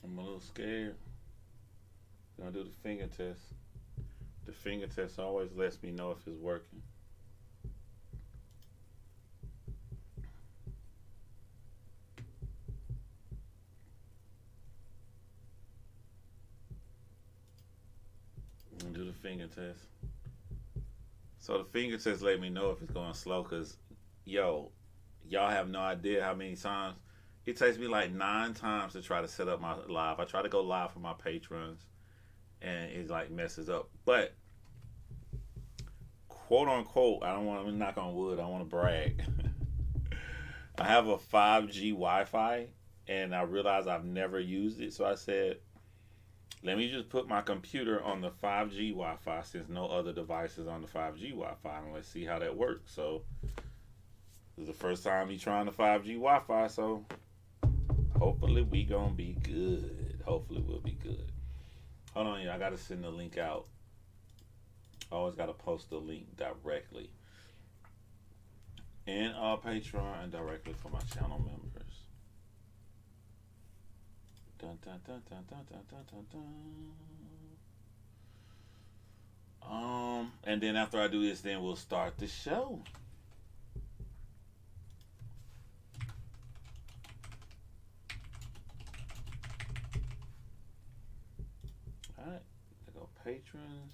I'm a little scared. Gonna do the finger test. The finger test always lets me know if it's working. I'm gonna do the finger test. So the finger test let me know if it's going slow, cause yo, y'all have no idea how many times it takes me like 9 times to try to set up my live. I try to go live for my patrons, and it like messes up. But quote unquote, I don't want to knock on wood. I want to brag. I have a 5G Wi-Fi, and I realized I've never used it. So I said, let me just put my computer on the 5G Wi-Fi since no other device is on the 5G Wi-Fi, and let's see how that works. So this is the first time me trying the 5G Wi-Fi, so hopefully we gonna be good. Hopefully we'll be good. Hold on, yeah, I gotta send the link out. I always gotta post the link directly in Patreon and directly for my channel members. Dun, dun, dun, dun, dun, dun, dun, dun, dun. And then after I do this, then we'll start the show. All right, there go patrons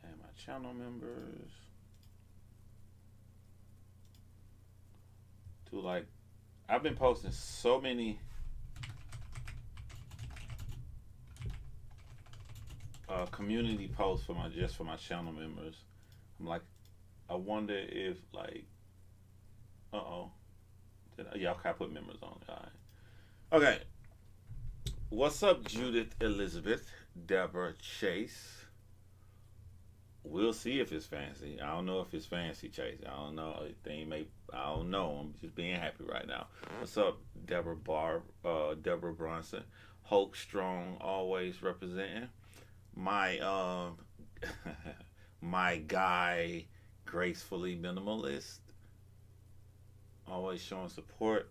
and my channel members. To like, I've been posting so many community posts for my just for my channel members. I'm like, I wonder if like, oh, y'all can put members on. All right. Okay. What's up, Judith Elizabeth, Deborah Chase? We'll see if it's fancy. I don't know if it's fancy, Chase. I don't know. They may. I don't know. I'm just being happy right now. What's up, Deborah Bronson, Hulk Strong, always representing my my guy, gracefully minimalist, always showing support.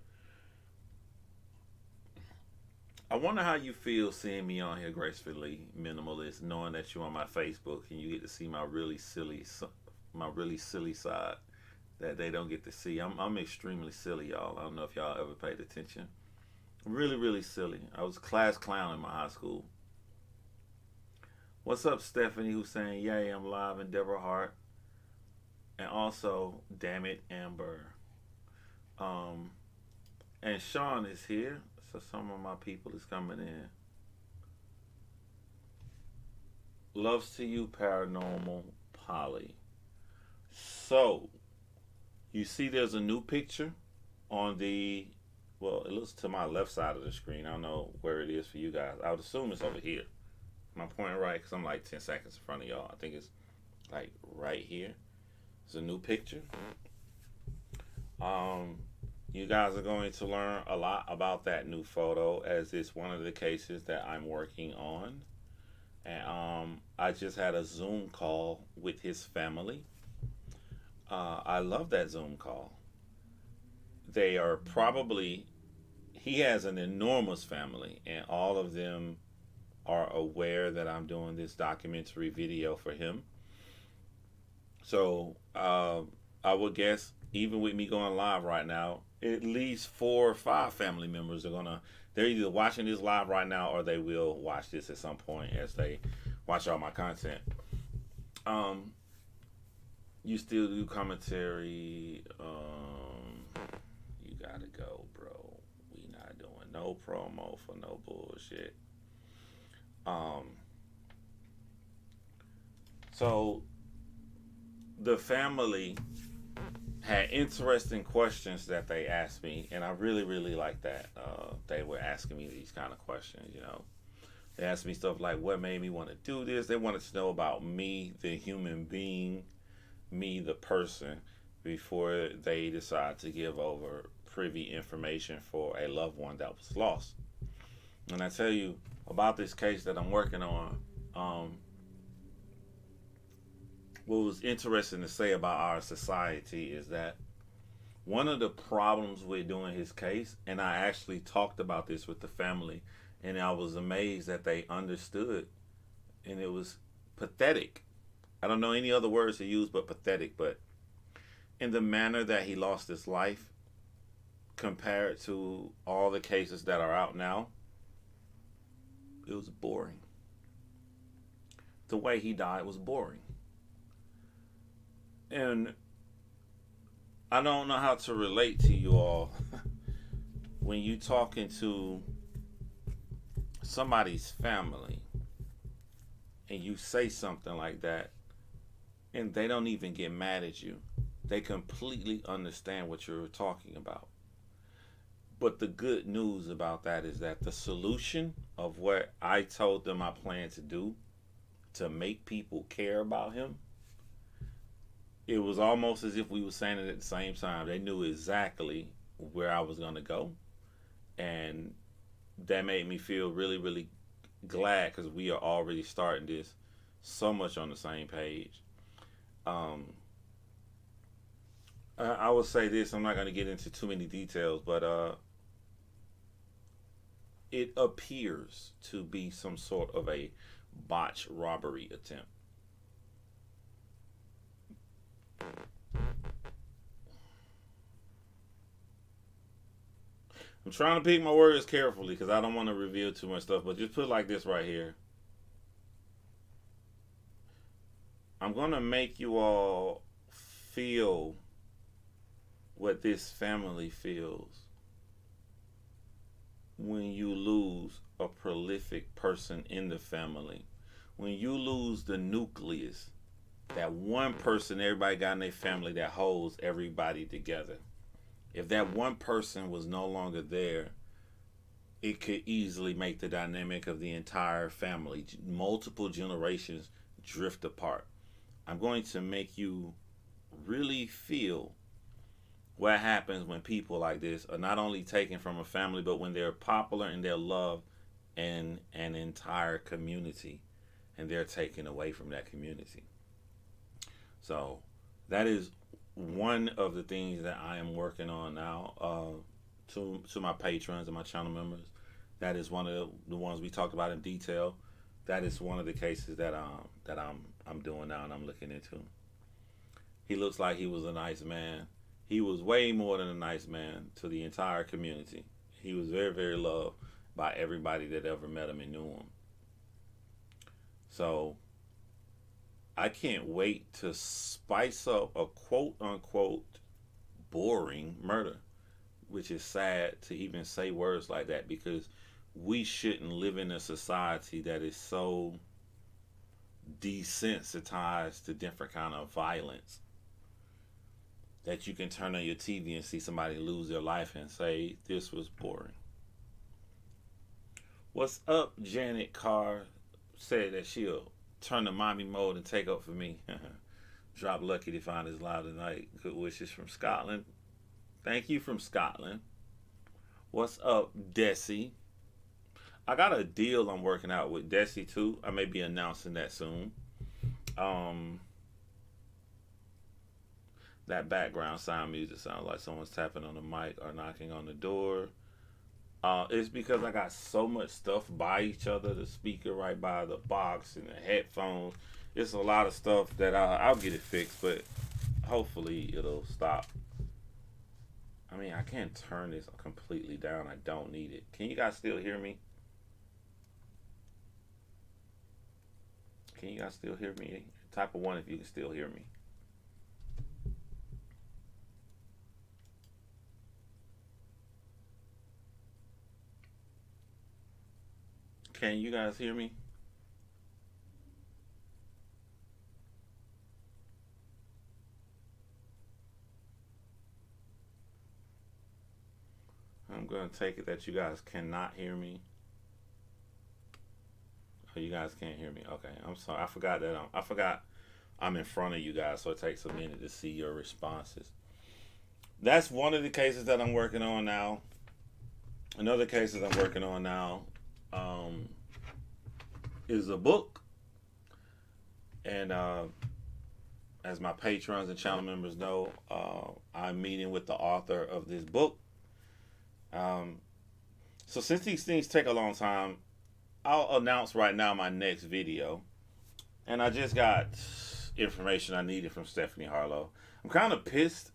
I wonder how you feel seeing me on here, gracefully minimalist, knowing that you're on my Facebook and you get to see my really silly side that they don't get to see. I'm extremely silly, y'all. I don't know if y'all ever paid attention. Really, really silly. I was class clown in my high school. What's up, Stephanie, who's saying, yay, I'm live, and Deborah Hart. And also, damn it, Amber. Um, and Sean is here. So some of my people is coming in. Loves to you, Paranormal Polly. So, you see there's a new picture on the, well, it looks to my left side of the screen. I don't know where it is for you guys. I would assume it's over here. Am I pointing right? Because I'm like 10 seconds in front of y'all. I think it's like right here. It's a new picture. Um, you guys are going to learn a lot about that new photo as it's one of the cases that I'm working on. And I just had a Zoom call with his family. I love that Zoom call. They are probably, he has an enormous family, and all of them are aware that I'm doing this documentary video for him. So I would guess, even with me going live right now, at least 4 or 5 family members are gonna. They're either watching this live right now or they will watch this at some point as they watch all my content. Um, you still do commentary. You gotta go, bro. We not doing no promo for no bullshit. Um, so the family had interesting questions that they asked me, and I really, really like that. They were asking me these kind of questions, you know. They asked me stuff like, what made me want to do this? They wanted to know about me, the human being, me, the person, before they decide to give over privy information for a loved one that was lost. And I tell you about this case that I'm working on. What was interesting to say about our society is that One of the problems with doing his case, and I actually talked about this with the family, and I was amazed that they understood, and it was pathetic. I don't know any other words to use but pathetic, but in the manner that he lost his life compared to all the cases that are out now, it was boring. The way he died was boring. And I don't know how to relate to you all when you talking to somebody's family and you say something like that and they don't even get mad at you. They completely understand what you're talking about. But the good news about that is that the solution of what I told them I plan to do to make people care about him, it was almost as if we were saying it at the same time. They knew exactly where I was going to go. And that made me feel really, really glad because we are already starting this so much on the same page. I will say this, I'm not going to get into too many details, but it appears to be some sort of a botched robbery attempt. I'm trying to pick my words carefully because I don't want to reveal too much stuff, but just put it like this right here. I'm going to make you all feel what this family feels when you lose a prolific person in the family. When you lose the nucleus, that one person everybody got in their family that holds everybody together. If that one person was no longer there, it could easily make the dynamic of the entire family, multiple generations, drift apart. I'm going to make you really feel what happens when people like this are not only taken from a family, but when they're popular and they're loved in an entire community and they're taken away from that community. So that is one of the things that I am working on now to my patrons and my channel members. That is one of the ones we talked about in detail. That is one of the cases that I'm doing now and I'm looking into. He looks like he was a nice man. He was way more than a nice man to the entire community. He was very, very loved by everybody that ever met him and knew him. So I can't wait to spice up a quote unquote boring murder, which is sad to even say words like that because we shouldn't live in a society that is so desensitized to different kind of violence that you can turn on your TV and see somebody lose their life and say this was boring. What's up? Janet Carr said that she'll turn to mommy mode and take up for me. Drop lucky to find us live tonight. Good wishes from Scotland. Thank you from Scotland. What's up, Desi? I got a deal I'm working out with Desi too. I may be announcing that soon. That background sound music sounds like someone's tapping on the mic or knocking on the door. It's because I got so much stuff by each other. The speaker right by the box and the headphones. It's a lot of stuff that I'll get it fixed, but hopefully it'll stop. I mean, I can't turn this completely down. I don't need it. Can you guys still hear me? Can you guys still hear me? Type of 1 if you can still hear me. Can you guys hear me? I'm going to take it that you guys cannot hear me. Oh, you guys can't hear me. Okay, I'm sorry. I forgot I'm in front of you guys, so it takes a minute to see your responses. That's one of the cases that I'm working on now. Another case that I'm working on now is a book, and as my patrons and channel members know, I'm meeting with the author of this book. Um, so since these things take a long time, I'll announce right now my next video. And I just got information I needed from Stephanie Harlow. I'm kind of pissed.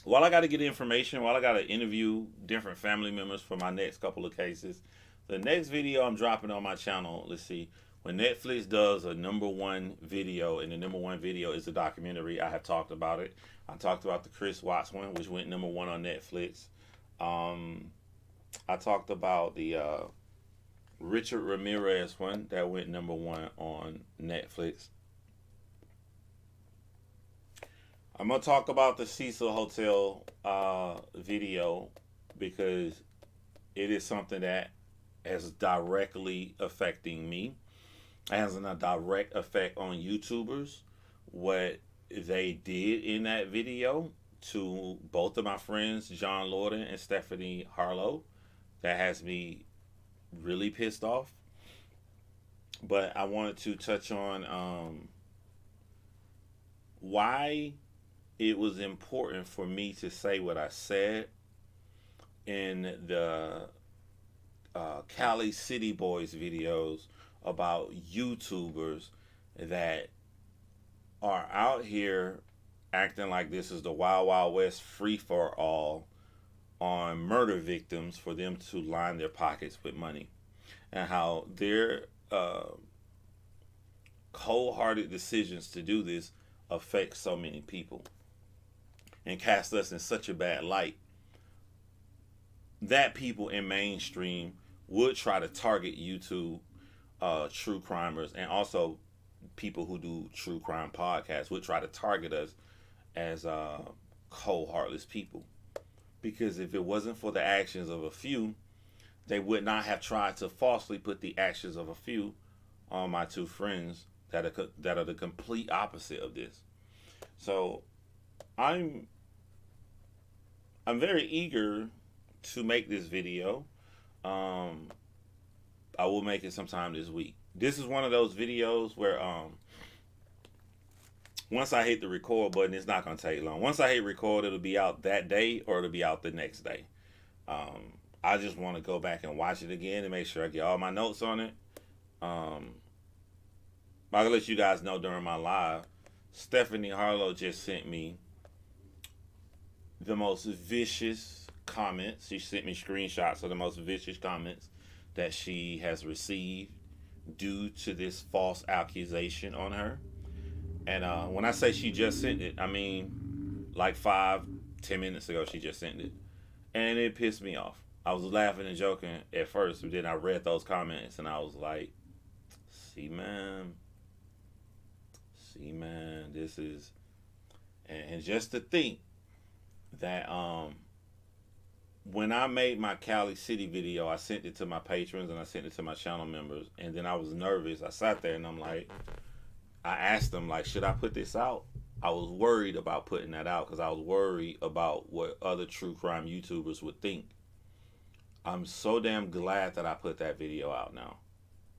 While I got to get information, while I got to interview different family members for my next couple of cases, the next video I'm dropping on my channel, let's see, when Netflix does a #1 video, and the #1 video is a documentary, I have talked about it. I talked about the Chris Watts one, which went #1 on Netflix. I talked about the Richard Ramirez one that went #1 on Netflix. I'm gonna talk about the Cecil Hotel video because it is something that is directly affecting me. It has a direct effect on YouTubers. What they did in that video to both of my friends, John Lorden and Stephanie Harlow, that has me really pissed off. But I wanted to touch on why it was important for me to say what I said in the Cali City Boys videos about YouTubers that are out here acting like this is the Wild Wild West free for all on murder victims for them to line their pockets with money, and how their cold-hearted decisions to do this affect so many people and cast us in such a bad light that people in mainstream would try to target YouTube true crimers, and also people who do true crime podcasts would try to target us as cold, heartless people. Because if it wasn't for the actions of a few, they would not have tried to falsely put the actions of a few on my two friends that are the complete opposite of this. So I'm very eager to make this video. I will make it sometime this week. This is one of those videos where once I hit the record button, it's not going to take long. Once I hit record, it'll be out that day or it'll be out the next day. I just want to go back and watch it again and make sure I get all my notes on it. I'll let you guys know during my live, Stephanie Harlow just sent me the most vicious comments. She sent me screenshots of the most vicious comments that she has received due to this false accusation on her. And when I say she just sent it, I mean like 5-10 minutes ago she just sent it. And it pissed me off. I was laughing and joking at first, but then I read those comments and I was like, see man, this is, and just to think that when I made my Cali City video, I sent it to my patrons and I sent it to my channel members, and then I was nervous. I sat there and I'm like, I asked them, like, should I put this out? I was worried about putting that out because I was worried about what other true crime YouTubers would think. I'm so damn glad that I put that video out now.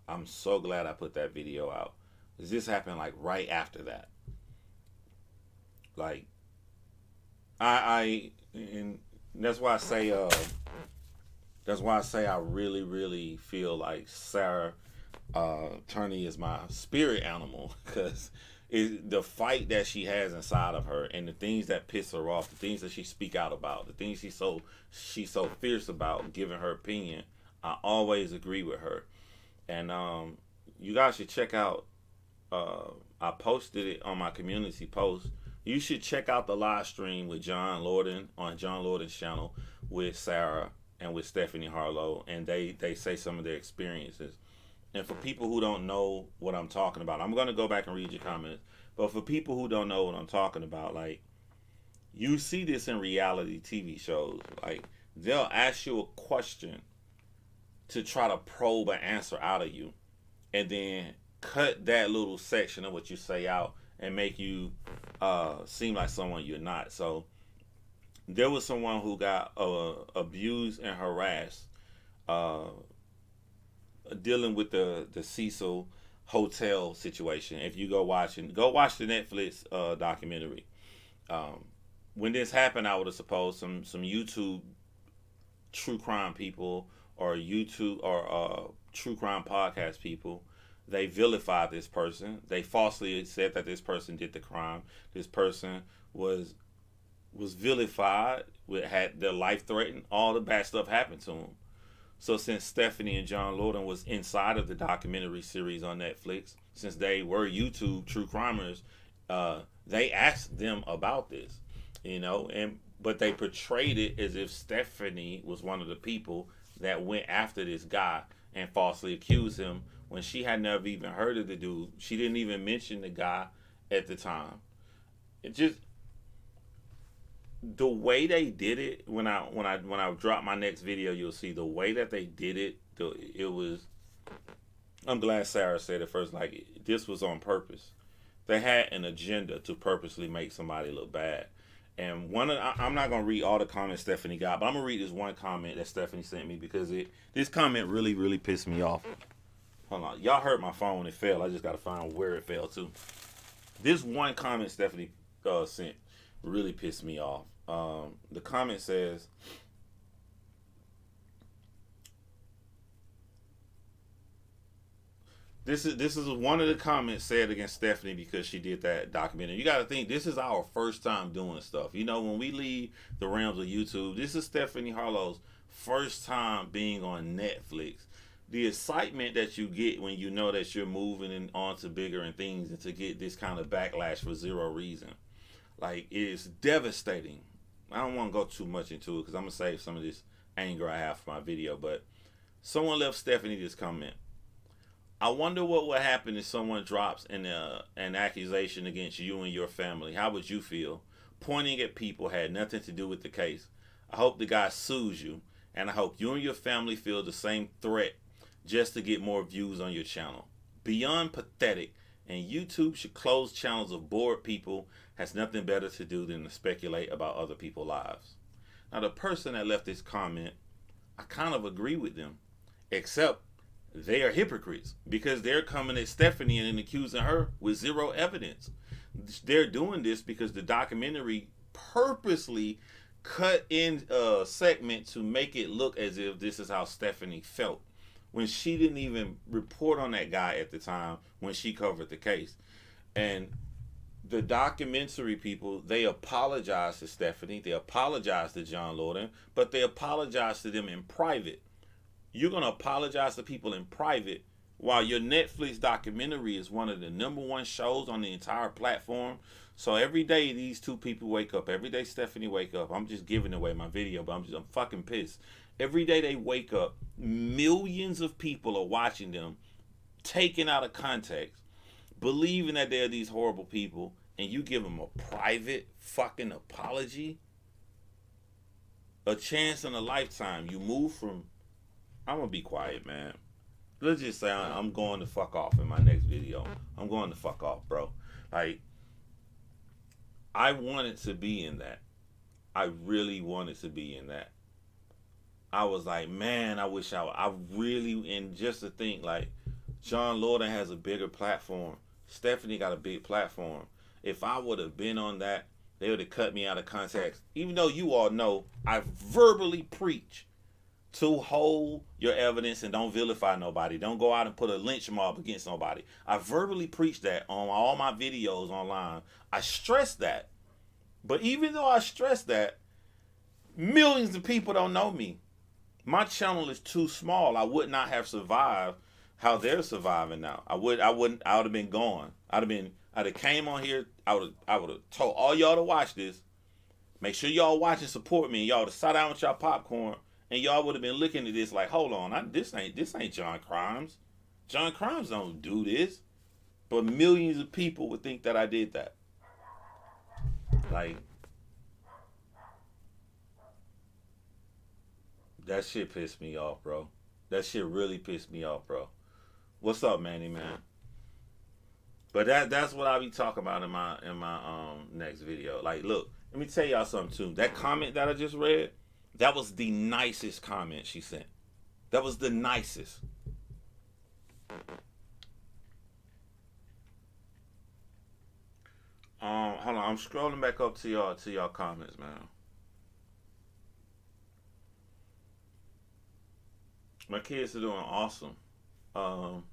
I'm so glad I put that video out. This happened like right after that. Like, and that's why I say I really, really feel like Sarah Turney is my spirit animal, because the fight that she has inside of her and the things that piss her off, the things that she speak out about, the things she's so fierce about giving her opinion, I always agree with her. And you guys should check out, I posted it on my community post. You should check out the live stream with John Lorden on John Lorden's channel with Sarah and with Stephanie Harlow, and they say some of their experiences. And for people who don't know what I'm talking about, I'm going to go back and read your comments. But for people who don't know what I'm talking about, like, you see this in reality TV shows. Like, they'll ask you a question to try to probe an answer out of you, and then cut that little section of what you say out and make you seem like someone you're not. So there was someone who got abused and harassed dealing with the Cecil hotel situation. If you go watch the Netflix documentary. When this happened, I would have supposed some YouTube true crime people or YouTube or true crime podcast people, they vilified this person. They falsely said that this person did the crime. This person was vilified, had their life threatened. All the bad stuff happened to them. So since Stephanie and John Lorden was inside of the documentary series on Netflix, since they were YouTube true crimers, they asked them about this, but they portrayed it as if Stephanie was one of the people that went after this guy and falsely accused him when she had never even heard of the dude. She didn't even mention the guy at the time. It just, the way they did it, when I drop my next video, you'll see the way that they did it. It was. I'm glad Sarah said it first. Like, this was on purpose. They had an agenda to purposely make somebody look bad. And I'm not gonna read all the comments Stephanie got, but I'm gonna read this one comment that Stephanie sent me because this comment really, really pissed me off. Hold on, y'all heard my phone when it fell. I just gotta find where it fell to. This one comment Stephanie sent really pissed me off. The comment says, This is one of the comments said against Stephanie because she did that documentary. You got to think, this is our first time doing stuff. When we leave the realms of YouTube, this is Stephanie Harlow's first time being on Netflix. The excitement that you get when you know that you're moving on to bigger and things, and to get this kind of backlash for zero reason, like, it is devastating. I don't want to go too much into it because I'm going to save some of this anger I have for my video, but someone left Stephanie this comment. I wonder what would happen if someone drops an accusation against you and your family. How would you feel? Pointing at people had nothing to do with the case. I hope the guy sues you, and I hope you and your family feel the same threat just to get more views on your channel. Beyond pathetic, and YouTube should close channels of bored people has nothing better to do than to speculate about other people's lives. Now, the person that left this comment, I kind of agree with them, except they are hypocrites because they're coming at Stephanie and accusing her with zero evidence. They're doing this because the documentary purposely cut in a segment to make it look as if this is how Stephanie felt, when she didn't even report on that guy at the time when she covered the case. And the documentary people, they apologized to Stephanie, they apologized to John Lorden, but they apologized to them in private. You're going to apologize to people in private while your Netflix documentary is one of the #1 shows on the entire platform. So every day these two people wake up. Every day Stephanie wake up. I'm just giving away my video, but I'm fucking pissed. Every day they wake up, millions of people are watching them, taken out of context, believing that they're these horrible people, and you give them a private fucking apology? A chance in a lifetime. You move from... I'm going to be quiet, man. Let's just say I'm going to fuck off in my next video. I'm going to fuck off, bro. Like, I wanted to be in that. I really wanted to be in that. I was like, man, I wish I really, and just to think, like, John Lorden has a bigger platform. Stephanie got a big platform. If I would have been on that, they would have cut me out of context. Even though you all know I verbally preach to hold your evidence and don't vilify nobody. Don't go out and put a lynch mob against nobody. I verbally preach that on all my videos online. I stress that. But even though I stress that, millions of people don't know me. My channel is too small. I would not have survived how they're surviving now. I would have been gone. I'd have came on here. I would have told all y'all to watch this. Make sure y'all watch and support me. And y'all to sit down with y'all popcorn. And y'all would have been looking at this like, hold on, this ain't John Crimes. John Crimes don't do this. But millions of people would think that I did that. Like, that shit pissed me off, bro. That shit really pissed me off, bro. What's up, Manny, man? But that's what I'll be talking about in my next video. Like, look, let me tell y'all something too. That comment that I just read, that was the nicest comment she sent. That was the nicest. Hold on. I'm scrolling back up to y'all comments, man. My kids are doing awesome. Um,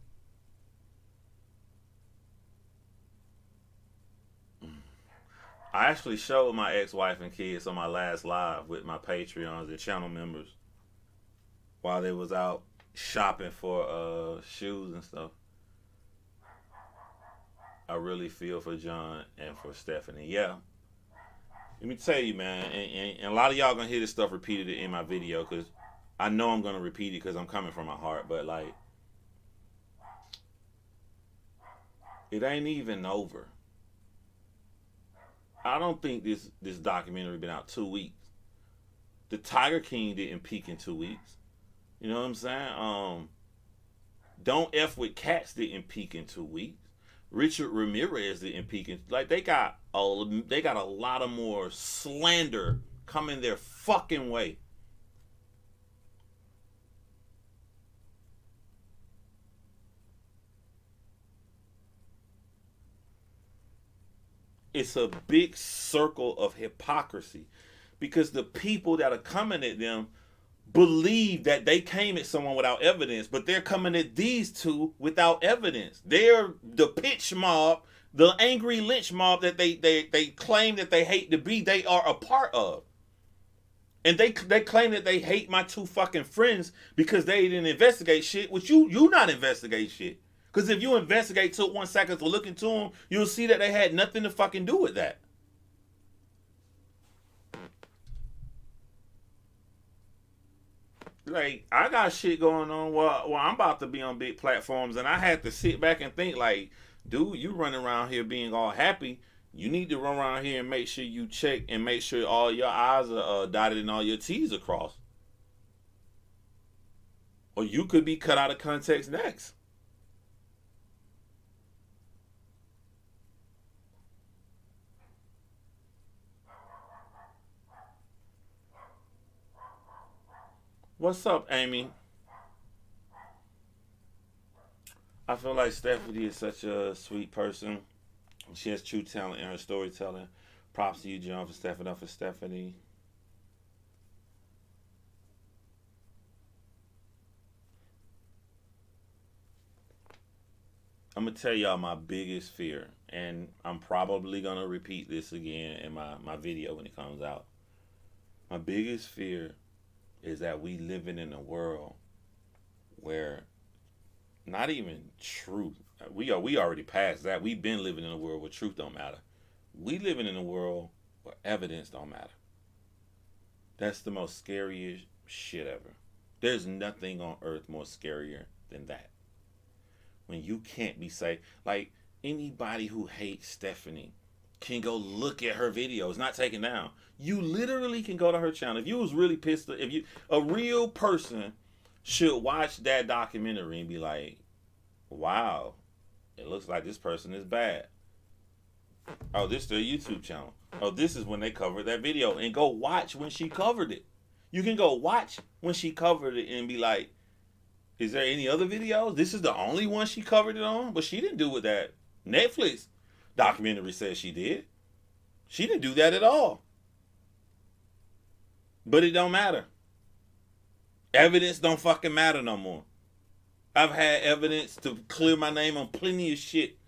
I actually showed my ex-wife and kids on my last live with my Patreons and channel members while they was out shopping for shoes and stuff. I really feel for John and for Stephanie. Yeah, let me tell you, man, and a lot of y'all gonna hear this stuff repeated in my video because I know I'm gonna repeat it because I'm coming from my heart. But like, it ain't even over. I don't think this documentary been out 2 weeks. The Tiger King didn't peak in 2 weeks. You know what I'm saying? Don't F with Cats didn't peak in 2 weeks. Richard Ramirez didn't peak in like they got a lot of more slander coming their fucking way. It's a big circle of hypocrisy because the people that are coming at them believe that they came at someone without evidence, but they're coming at these two without evidence. They're the pitch mob, the angry lynch mob that they claim that they hate to be, they are a part of. And they claim that they hate my two fucking friends because they didn't investigate shit, which you not investigate shit. Because if you investigate, took 1 second to look into them, you'll see that they had nothing to fucking do with that. Like, I got shit going on while I'm about to be on big platforms, and I had to sit back and think, like, dude, you running around here being all happy. You need to run around here and make sure you check and make sure all your I's are dotted and all your T's are crossed. Or you could be cut out of context next. What's up, Amy? I feel like Stephanie is such a sweet person. She has true talent in her storytelling. Props to you, John, for stepping up for Stephanie. I'm gonna tell y'all my biggest fear, and I'm probably gonna repeat this again in my video when it comes out. My biggest fear is that we living in a world where not even truth. We already passed that. We've been living in a world where truth don't matter. We living in a world where evidence don't matter. That's the most scariest shit ever. There's nothing on earth more scarier than that. When you can't be safe. Like anybody who hates Stephanie can go look at her videos, not taken down. You literally can go to her channel. If you was really pissed, if you a real person should watch that documentary and be like, wow, it looks like this person is bad. Oh, this is their YouTube channel. Oh, this is when they covered that video. And go watch when she covered it. You can go watch when she covered it and be like, is there any other videos? This is the only one she covered it on? But she didn't do what that Netflix documentary says she did. She didn't do that at all. But it don't matter. Evidence don't fucking matter no more. I've had evidence to clear my name on plenty of shit.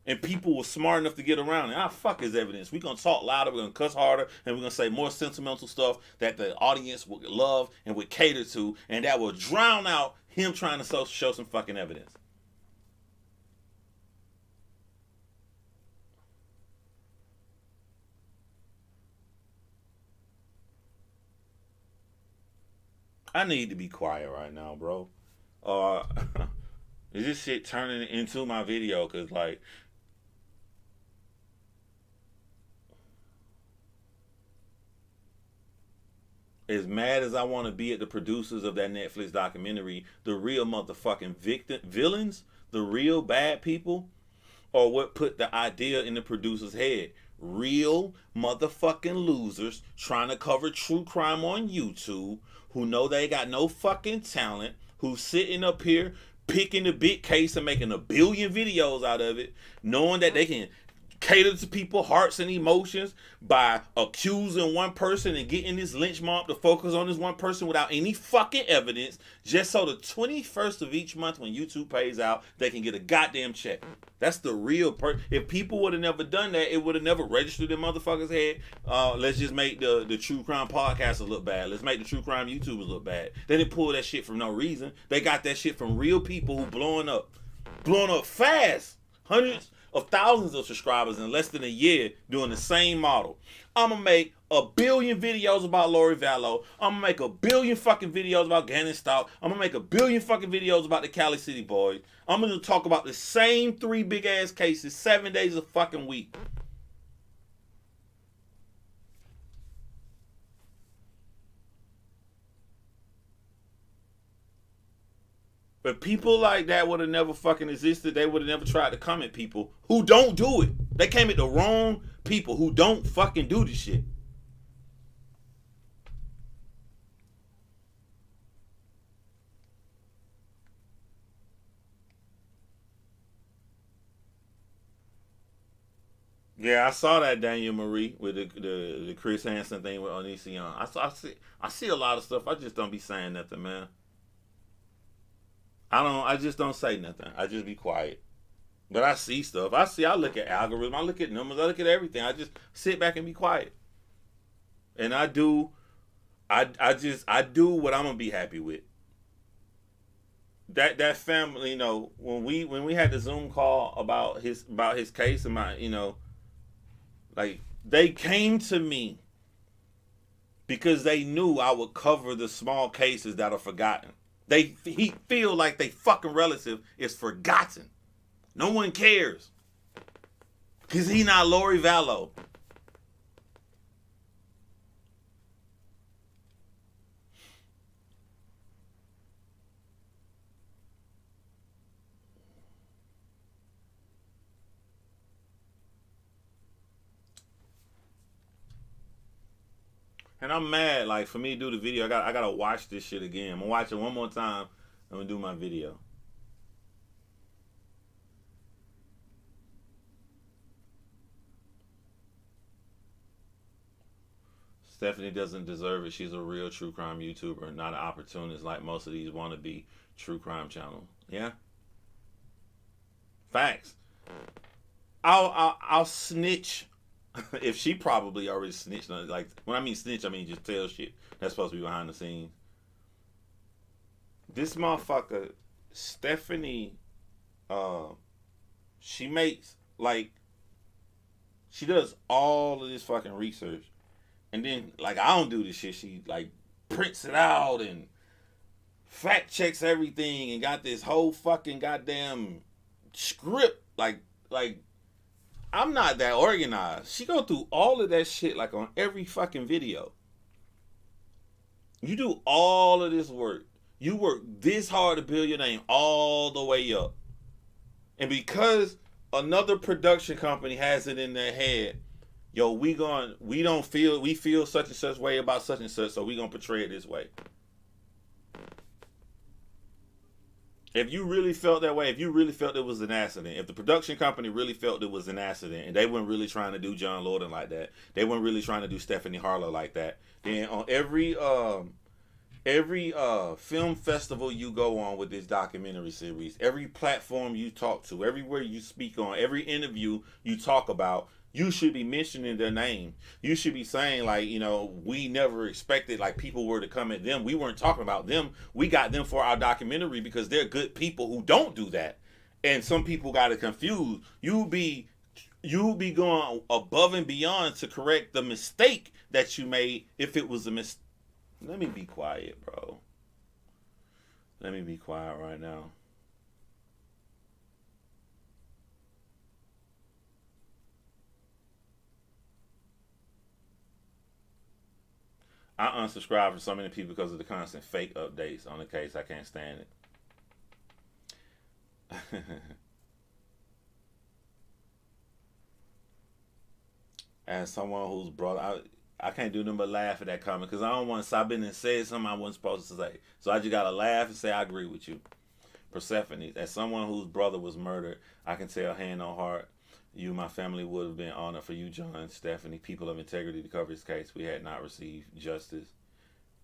And people were smart enough to get around it. Fuck his evidence. We're going to talk louder, we're going to cuss harder, and we're going to say more sentimental stuff that the audience would love and would cater to, and that will drown out him trying to show some fucking evidence. I need to be quiet right now, bro. Uh, is this shit turning into my video? Because, like, as mad as I want to be at the producers of that Netflix documentary, the real motherfucking villains, the real bad people, are what put the idea in the producer's head. Real motherfucking losers trying to cover true crime on YouTube who know they got no fucking talent, who's sitting up here picking the big case and making a billion videos out of it, knowing that they can cater to people's hearts and emotions by accusing one person and getting this lynch mob to focus on this one person without any fucking evidence, just so the 21st of each month when YouTube pays out, they can get a goddamn check. That's the real If people would have never done that, it would have never registered in motherfuckers' head. Let's just make the true crime podcasters look bad. Let's make the true crime YouTubers look bad. They didn't pull that shit from no reason. They got that shit from real people who blowing up fast. Hundreds of thousands of subscribers in less than a year doing the same model. I'm gonna make a billion videos about Lori Vallow. I'm gonna make a billion fucking videos about Gannon Stalk. I'm gonna make a billion fucking videos about the Cali City Boys. I'm gonna talk about the same 3 big ass cases 7 days a fucking week. But people like that would have never fucking existed. They would have never tried to come at people who don't do it. They came at the wrong people who don't fucking do this shit. Yeah, I saw that Daniel Marie with the Chris Hansen thing with Onision. I see a lot of stuff. I just don't be saying nothing, man. I just don't say nothing. I just be quiet. But I see stuff. I look at algorithm. I look at numbers. I look at everything. I just sit back and be quiet. And I do what I'm gonna be happy with. That family, when we had the Zoom call about his case and like they came to me because they knew I would cover the small cases that are forgotten. He feel like they fucking relative is forgotten. No one cares. Because he not Lori Vallow. And I'm mad, like, for me to do the video, I gotta watch this shit again. I'm gonna watch it one more time. I'm gonna do my video. Stephanie doesn't deserve it. She's a real true crime YouTuber, not an opportunist like most of these wannabe true crime channels. Yeah, facts. I'll snitch if she probably already snitched on it. Like when I mean snitch, I mean just tell shit that's supposed to be behind the scenes. This motherfucker, Stephanie, uh, she makes like she does all of this fucking research, and then like I don't do this shit. She like prints it out and fact checks everything and got this whole fucking goddamn script. Like I'm not that organized. She go through all of that shit like on every fucking video. You do all of this work. You work this hard to build your name all the way up. And because another production company has it in their head, yo, we feel such and such way about such and such, so we gonna portray it this way. If you really felt that way, if you really felt it was an accident, if the production company really felt it was an accident and they weren't really trying to do John Lorden like that, they weren't really trying to do Stephanie Harlow like that, then on every film festival you go on with this documentary series, every platform you talk to, everywhere you speak on, every interview you talk about, you should be mentioning their name. You should be saying like, we never expected like people were to come at them. We weren't talking about them. We got them for our documentary because they're good people who don't do that. And some people got it confused. You'll be going above and beyond to correct the mistake that you made if it was a mistake. Let me be quiet, bro. Let me be quiet right now. I unsubscribe from so many people because of the constant fake updates on the case. I can't stand it. As someone who's brought I can't do nothing but laugh at that comment because I don't want to stop in and say something I wasn't supposed to say. So I just gotta laugh and say I agree with you. Persephone, as someone whose brother was murdered, I can tell hand on heart, You, my family would have been honored for you, John, Stephanie, people of integrity to cover this case. We had not received justice.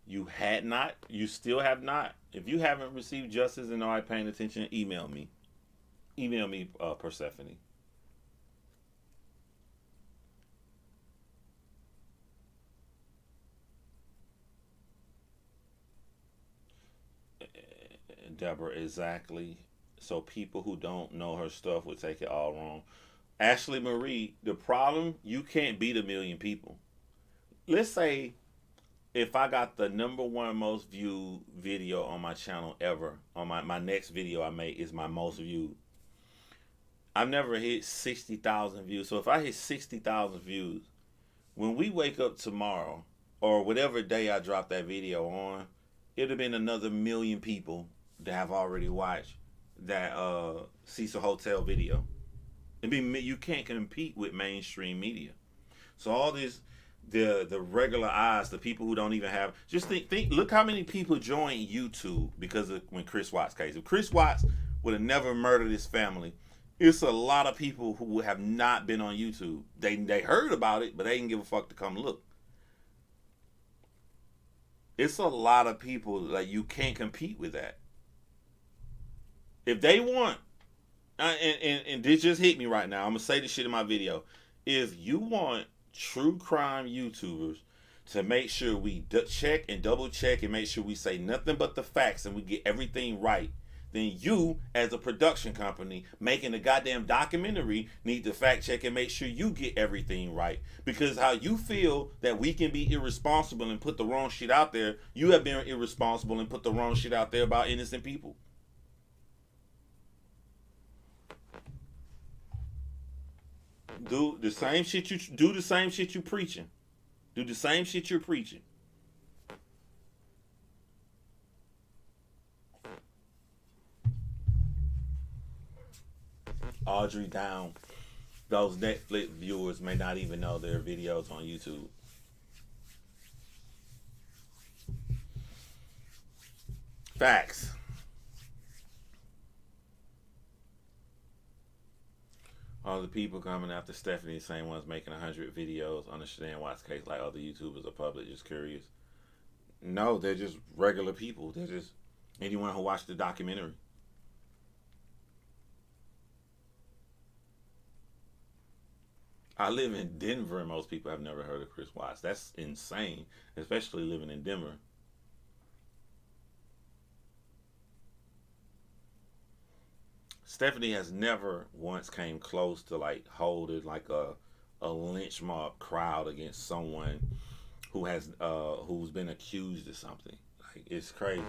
You had not. You still have not. If you haven't received justice and are paying attention, email me. Email me, Persephone. Deborah, exactly. So people who don't know her stuff would take it all wrong. Ashley Marie, the problem, you can't beat a million people. Let's say if I got the number one most viewed video on my channel ever, on my next video I make is my most viewed. I've never hit 60,000 views. So if I hit 60,000 views, when we wake up tomorrow, or whatever day I drop that video on, it'd have been another million people that have already watched that Cecil Hotel video. I mean, you can't compete with mainstream media. So all this, the regular eyes, the people who don't even have, just think, look how many people joined YouTube because of when Chris Watts case. If Chris Watts would have never murdered his family, it's a lot of people who have not been on YouTube. They heard about it, but they didn't give a fuck to come look. It's a lot of people, like, you can't compete with that. If they want, and this just hit me right now, I'm gonna say this shit in my video. If you want true crime YouTubers to make sure we check and double check and make sure we say nothing but the facts and we get everything right, then you, as a production company making a goddamn documentary, need to fact check and make sure you get everything right. Because how you feel that we can be irresponsible and put the wrong shit out there, you have been irresponsible and put the wrong shit out there about innocent people. Do the same shit you preaching. Do the same shit you're preaching. Audrey Down. Those Netflix viewers may not even know their videos on YouTube. Facts. All the people coming after Stephanie, the same ones making 100 videos, understand Watts case like other YouTubers are public, just curious. No, they're just regular people. They're just anyone who watched the documentary. I live in Denver and most people have never heard of Chris Watts. That's insane, especially living in Denver. Stephanie has never once came close to like holding like a lynch mob crowd against someone who has who's been accused of something. Like, it's crazy.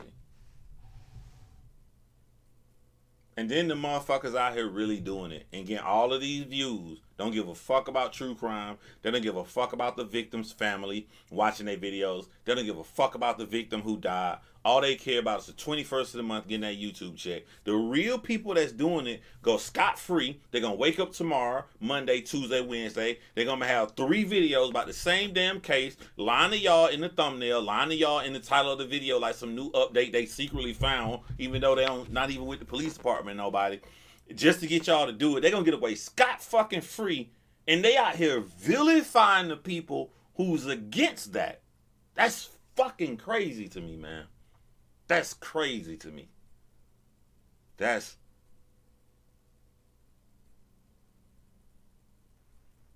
And then the motherfuckers out here really doing it and getting all of these views. Don't give a fuck about true crime. They don't give a fuck about the victim's family watching their videos. They don't give a fuck about the victim who died. All they care about is the 21st of the month getting that YouTube check. The real people that's doing it go scot-free. They're going to wake up tomorrow, Monday, Tuesday, Wednesday. They're going to have 3 videos about the same damn case, lying to y'all in the thumbnail, lying to y'all in the title of the video like some new update they secretly found, even though they don't, not even with the police department, nobody, just to get y'all to do it. They're going to get away scot-fucking-free, and they out here vilifying the people who's against that. That's fucking crazy to me, man. That's crazy to me. That's...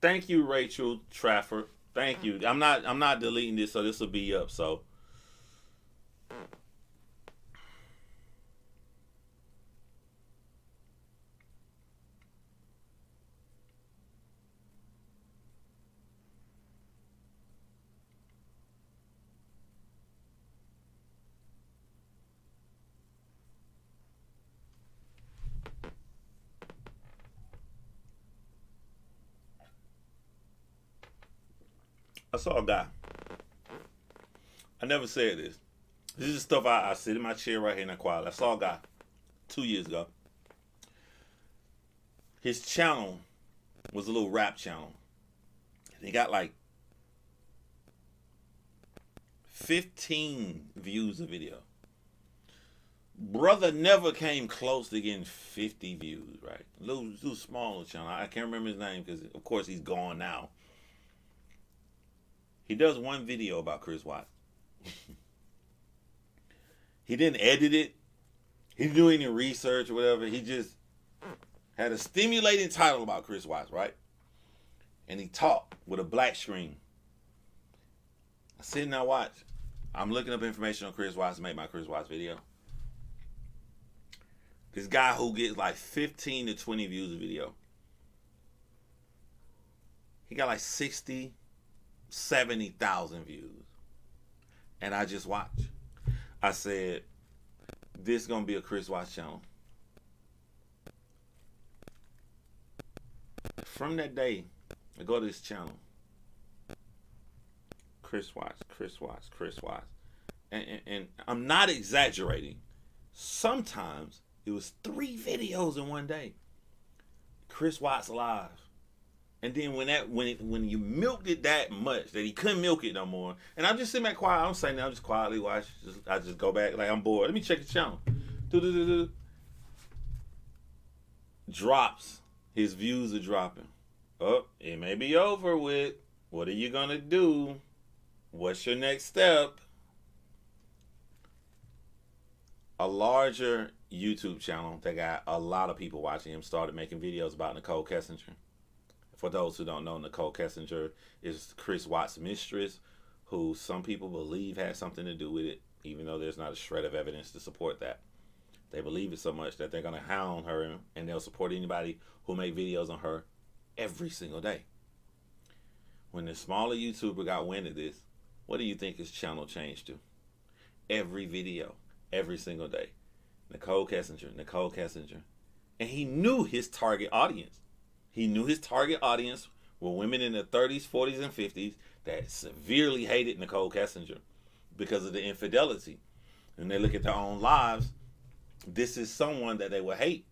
Thank you, Rachel Trafford. Thank you. I'm not deleting this, so this will be up. So I saw a guy. I never said this. This is stuff I sit in my chair right here in the quiet. I saw a guy 2 years ago. His channel was a little rap channel. And he got like 15 views a video. Brother never came close to getting 50 views, right? Little smaller channel. I can't remember his name because, of course, he's gone now. He does one video about Chris Watts. He didn't edit it. He didn't do any research or whatever. He just had a stimulating title about Chris Watts, right? And he talked with a black screen. I sit and I watch. I'm looking up information on Chris Watts to make my Chris Watts video. This guy who gets like 15 to 20 views a video. He got like 60, 70,000 views. And I just watch. I said, this is going to be a Chris Watts channel. From that day, I go to this channel. Chris Watts. And I'm not exaggerating. Sometimes it was 3 videos in one day. Chris Watts live. And then when you milked it that much that he couldn't milk it no more, and I'm just sitting back quiet. I don't say nothing. I'm just quietly watch. I just go back like I'm bored. Let me check the channel. Drops. His views are dropping. Oh, it may be over with. What are you gonna do? What's your next step? A larger YouTube channel that got a lot of people watching him started making videos about Nicole Kessinger. For those who don't know, Nicole Kessinger is Chris Watts' mistress, who some people believe had something to do with it, even though there's not a shred of evidence to support that. They believe it so much that they're going to hound her, and they'll support anybody who make videos on her every single day. When the smaller YouTuber got wind of this, what do you think his channel changed to? Every video, every single day. Nicole Kessinger. And he knew his target audience. He knew his target audience were women in their 30s, 40s, and 50s that severely hated Nicole Kessinger because of the infidelity. And they look at their own lives, this is someone that they would hate.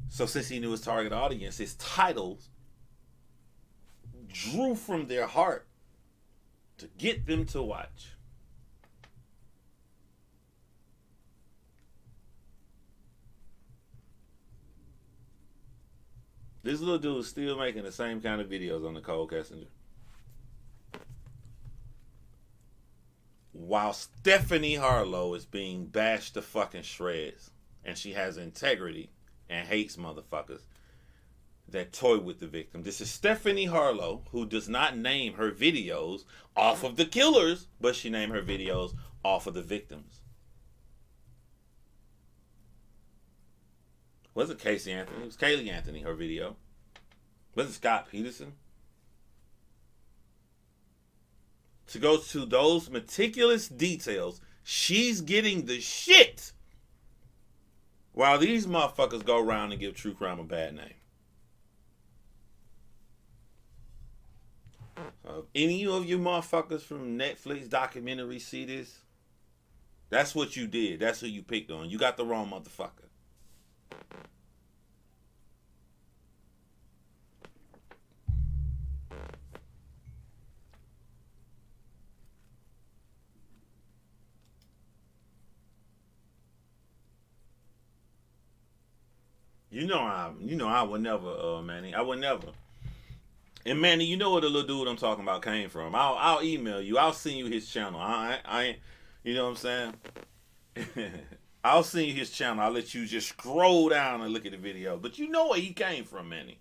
So since he knew his target audience, his titles drew from their heart to get them to watch. This little dude is still making the same kind of videos on Nicole Kessinger. While Stephanie Harlow is being bashed to fucking shreds. And she has integrity and hates motherfuckers that toy with the victim. This is Stephanie Harlow, who does not name her videos off of the killers, but she named her videos off of the victims. Wasn't Casey Anthony. It was Kaylee Anthony, her video. Wasn't Scott Peterson. To go to those meticulous details, she's getting the shit. While these motherfuckers go around and give true crime a bad name. Any of you motherfuckers from Netflix documentary see this? That's what you did. That's who you picked on. You got the wrong motherfucker. You know I would never, Manny. I would never. And Manny, you know where the little dude I'm talking about came from. I'll email you. I'll send you his channel. I you know what I'm saying? I'll send you his channel. I'll let you just scroll down and look at the video. But you know where he came from, Manny.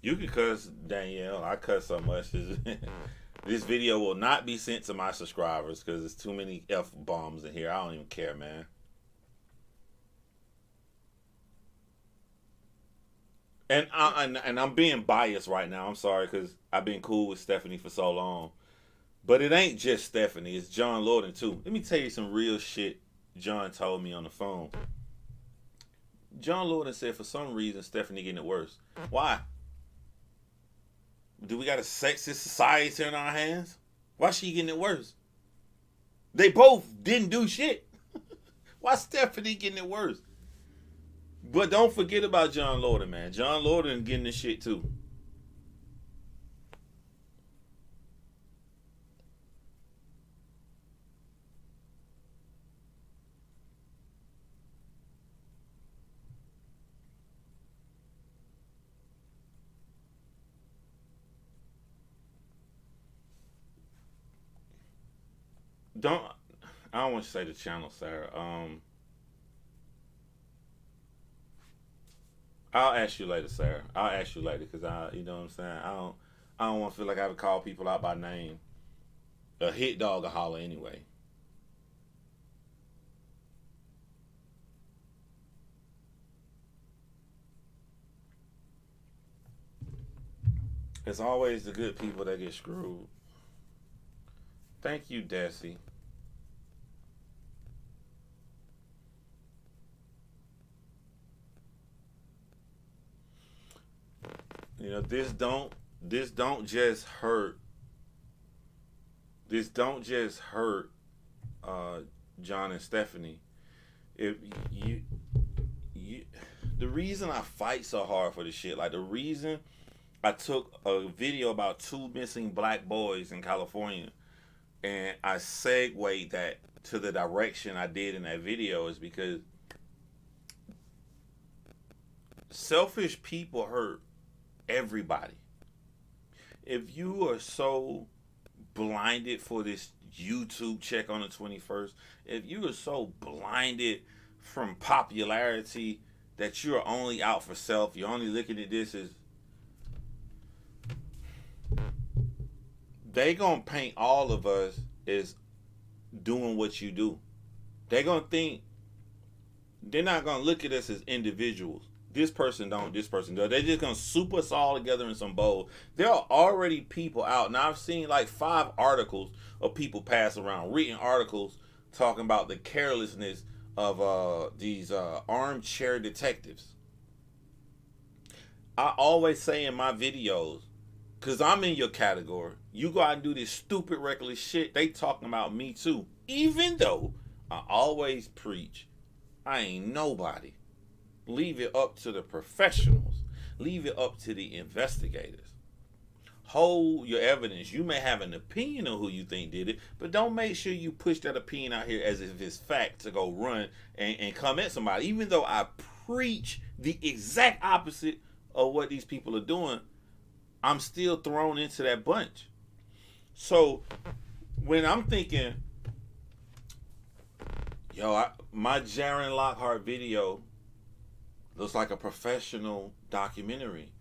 You can cuss, Danielle. I cuss so much. This video will not be sent to my subscribers because there's too many F-bombs in here. I don't even care, man. And I'm being biased right now. I'm sorry because I've been cool with Stephanie for so long. But it ain't just Stephanie. It's John Lorden, too. Let me tell you some real shit John told me on the phone. John Lorden said for some reason Stephanie getting it worse. Why? Do we got a sexist society in our hands? Why she getting it worse? They both didn't do shit. Why Stephanie getting it worse? But don't forget about John Lorden, man. John Lorden getting this shit too. Don't I don't want to say the channel, Sarah. I'll ask you later, Sarah. I'll ask you later because you know what I'm saying. I don't want to feel like I have to call people out by name. A hit dog a holler anyway. It's always the good people that get screwed. Thank you, Desi. You know this don't just hurt. This don't just hurt uh, John and Stephanie. If you you the reason I fight so hard for this shit, like the reason I took a video about two missing black boys in California and I segued that to the direction I did in that video is because selfish people hurt everybody. If you are so blinded for this YouTube check on the 21st, if you are so blinded from popularity that you're only out for self, you're only looking at this as they gonna paint all of us as doing what you do. They gonna think they're not gonna look at us as individuals. This person don't, this person does. They're just gonna soup us all together in some bowl. There are already people out. Now I've seen like 5 articles of people pass around, written articles talking about the carelessness of these armchair detectives. I always say in my videos, cause I'm in your category. You go out and do this stupid reckless shit. They talking about me too. Even though I always preach, I ain't nobody. Leave it up to the professionals. Leave it up to the investigators. Hold your evidence. You may have an opinion on who you think did it, but don't make sure you push that opinion out here as if it's fact to go run and come at somebody. Even though I preach the exact opposite of what these people are doing, I'm still thrown into that bunch. So when I'm thinking, my Jaron Lockhart video looks like a professional documentary.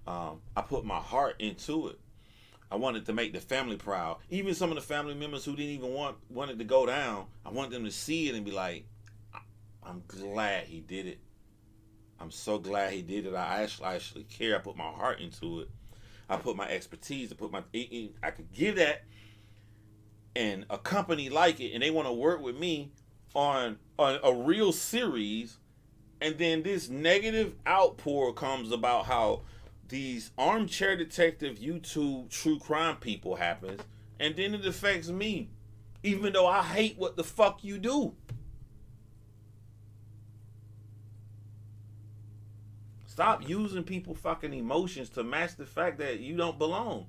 I put my heart into it. I wanted to make the family proud. Even some of the family members who didn't even want it to go down, I wanted them to see it and be like, I'm glad he did it. I'm so glad he did it. I actually care. I put my heart into it. I put my expertise. I could give that, and a company like it, and they want to work with me on a real series, and then this negative outpour comes about how these armchair detective YouTube true crime people happens, and then it affects me, even though I hate what the fuck you do. Stop using people fucking emotions to match the fact that you don't belong.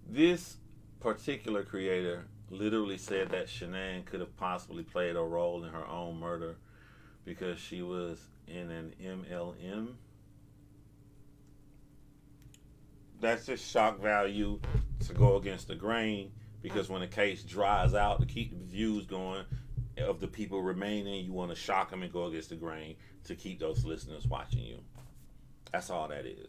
This particular creator literally said that Shanann could have possibly played a role in her own murder because she was in an MLM. That's just shock value to go against the grain, because when the case dries out, to keep the views going of the people remaining, you want to shock them and go against the grain to keep those listeners watching you. That's all that is.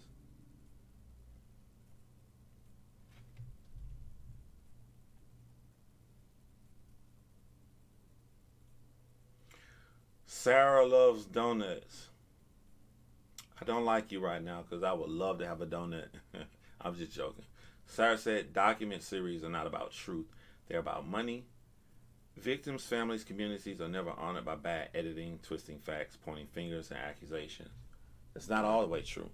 Sarah loves donuts. I don't like you right now because I would love to have a donut. I'm just joking. Sarah said document series are not about truth. They're about money. Victims, families, communities are never honored by bad editing, twisting facts, pointing fingers, and accusations. It's not all the way true.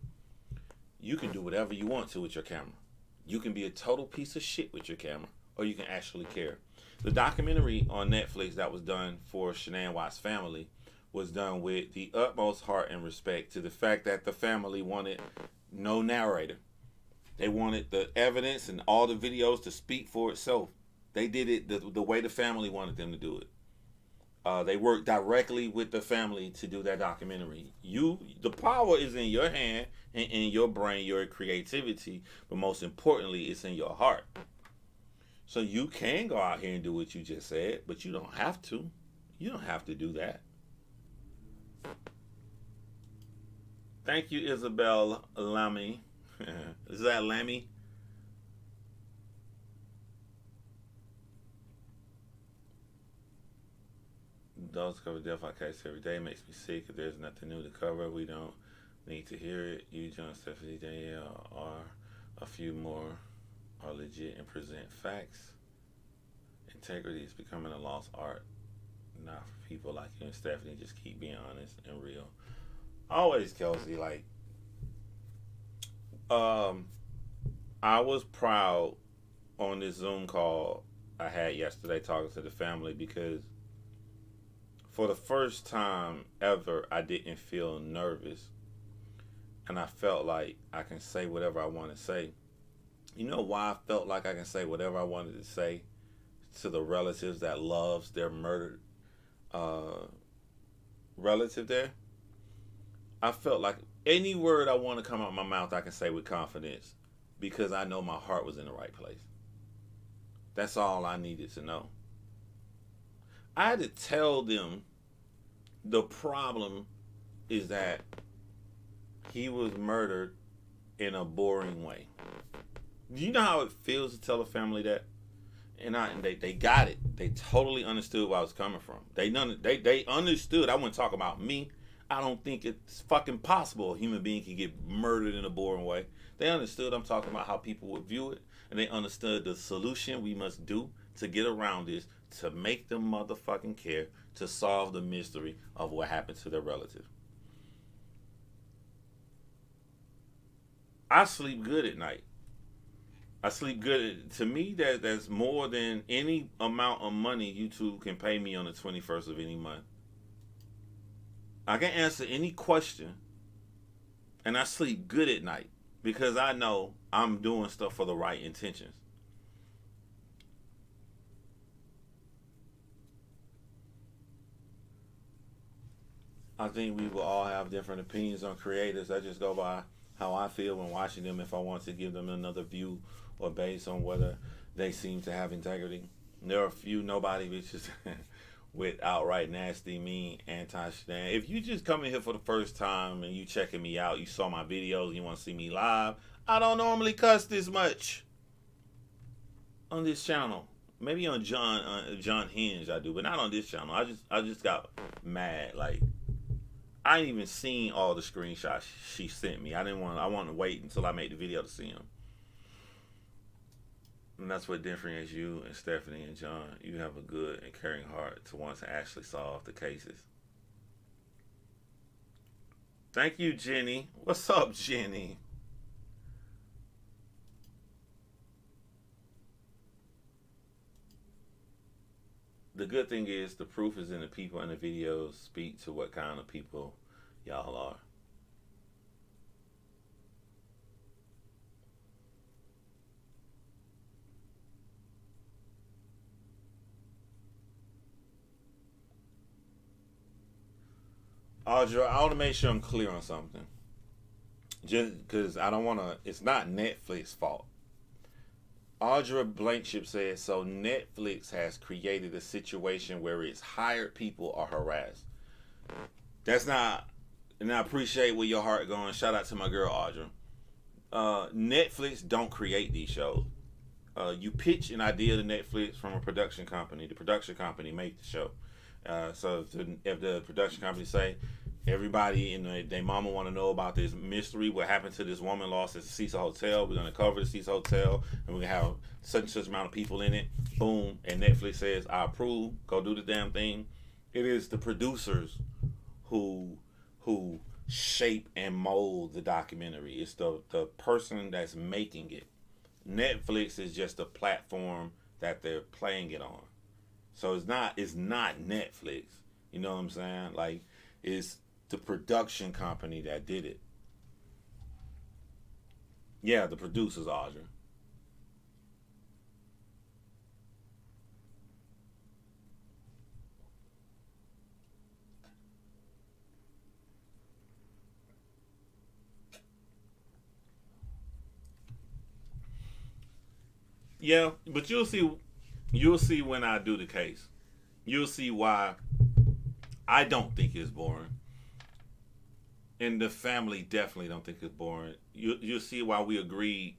You can do whatever you want to with your camera. You can be a total piece of shit with your camera, or you can actually care. The documentary on Netflix that was done for Shanann Watts' family was done with the utmost heart and respect to the fact that the family wanted no narrator. They wanted the evidence and all the videos to speak for itself. They did it the way the family wanted them to do it. They worked directly with the family to do that documentary. The power is in your hand and in your brain, your creativity, but most importantly, it's in your heart. So you can go out here and do what you just said, but you don't have to. You don't have to do that. Thank you, Isabel Lamy. Is that Lammy? Those cover death case every day. It makes me sick. If there's nothing new to cover, we don't need to hear it. You, John, Stephanie, Danielle, or a few more are legit and present facts. Integrity is becoming a lost art. Not for people like you and Stephanie. Just keep being honest and real. Always, Kelsey, like, I was proud on this Zoom call I had yesterday talking to the family because for the first time ever, I didn't feel nervous. And I felt like I can say whatever I want to say. You know why I felt like I can say whatever I wanted to say to the relatives that loves their murdered relative there? I felt like any word I want to come out of my mouth, I can say with confidence because I know my heart was in the right place. That's all I needed to know. I had to tell them the problem is that he was murdered in a boring way. Do you know how it feels to tell a family that? And they got it. They totally understood where I was coming from. They understood. I wouldn't talk about me. I don't think it's fucking possible a human being can get murdered in a boring way. They understood I'm talking about how people would view it, and they understood the solution we must do to get around this, to make them motherfucking care, to solve the mystery of what happened to their relative. I sleep good at night. I sleep good. To me, that's more than any amount of money YouTube can pay me on the 21st of any month. I can answer any question, and I sleep good at night because I know I'm doing stuff for the right intentions. I think we will all have different opinions on creators. I just go by how I feel when watching them, if I want to give them another view or based on whether they seem to have integrity. There are a few nobody bitches with outright nasty, mean, anti-Shanann. If you just come in here for the first time and you checking me out, you saw my videos, you want to see me live, I don't normally cuss this much on this channel. Maybe on John Hinge I do, but not on this channel. I just got mad. Like, I ain't even seen all the screenshots she sent me. I wanted to wait until I made the video to see them. And that's what differentiates you and Stephanie and John. You have a good and caring heart to want to actually solve the cases. Thank you, Jenny. What's up, Jenny? The good thing is the proof is in the people in the videos speak to what kind of people y'all are. Audra, I want to make sure I'm clear on something. Just because I don't want to, it's not Netflix's fault. Audra Blankship says, so Netflix has created a situation where its hired people are harassed. That's not, and I appreciate where your heart going. Shout out to my girl Audra. Netflix don't create these shows. You pitch an idea to Netflix from a production company. The production company make the show. So if the production company say, Everybody and their mama want to know about this mystery. What happened to this woman lost at the Cecil Hotel? We're gonna cover the Cecil Hotel, and we're gonna have such and such amount of people in it. Boom, and Netflix says, "I approve. Go do the damn thing." It is the producers who shape and mold the documentary. It's the person that's making it. Netflix is just a platform that they're playing it on. So it's not Netflix. You know what I'm saying? Like, it's the production company that did it. Yeah, the producers, Audra. Yeah, but you'll see when I do the case. You'll see why I don't think it's boring. And the family definitely don't think it's boring. You'll see why we agree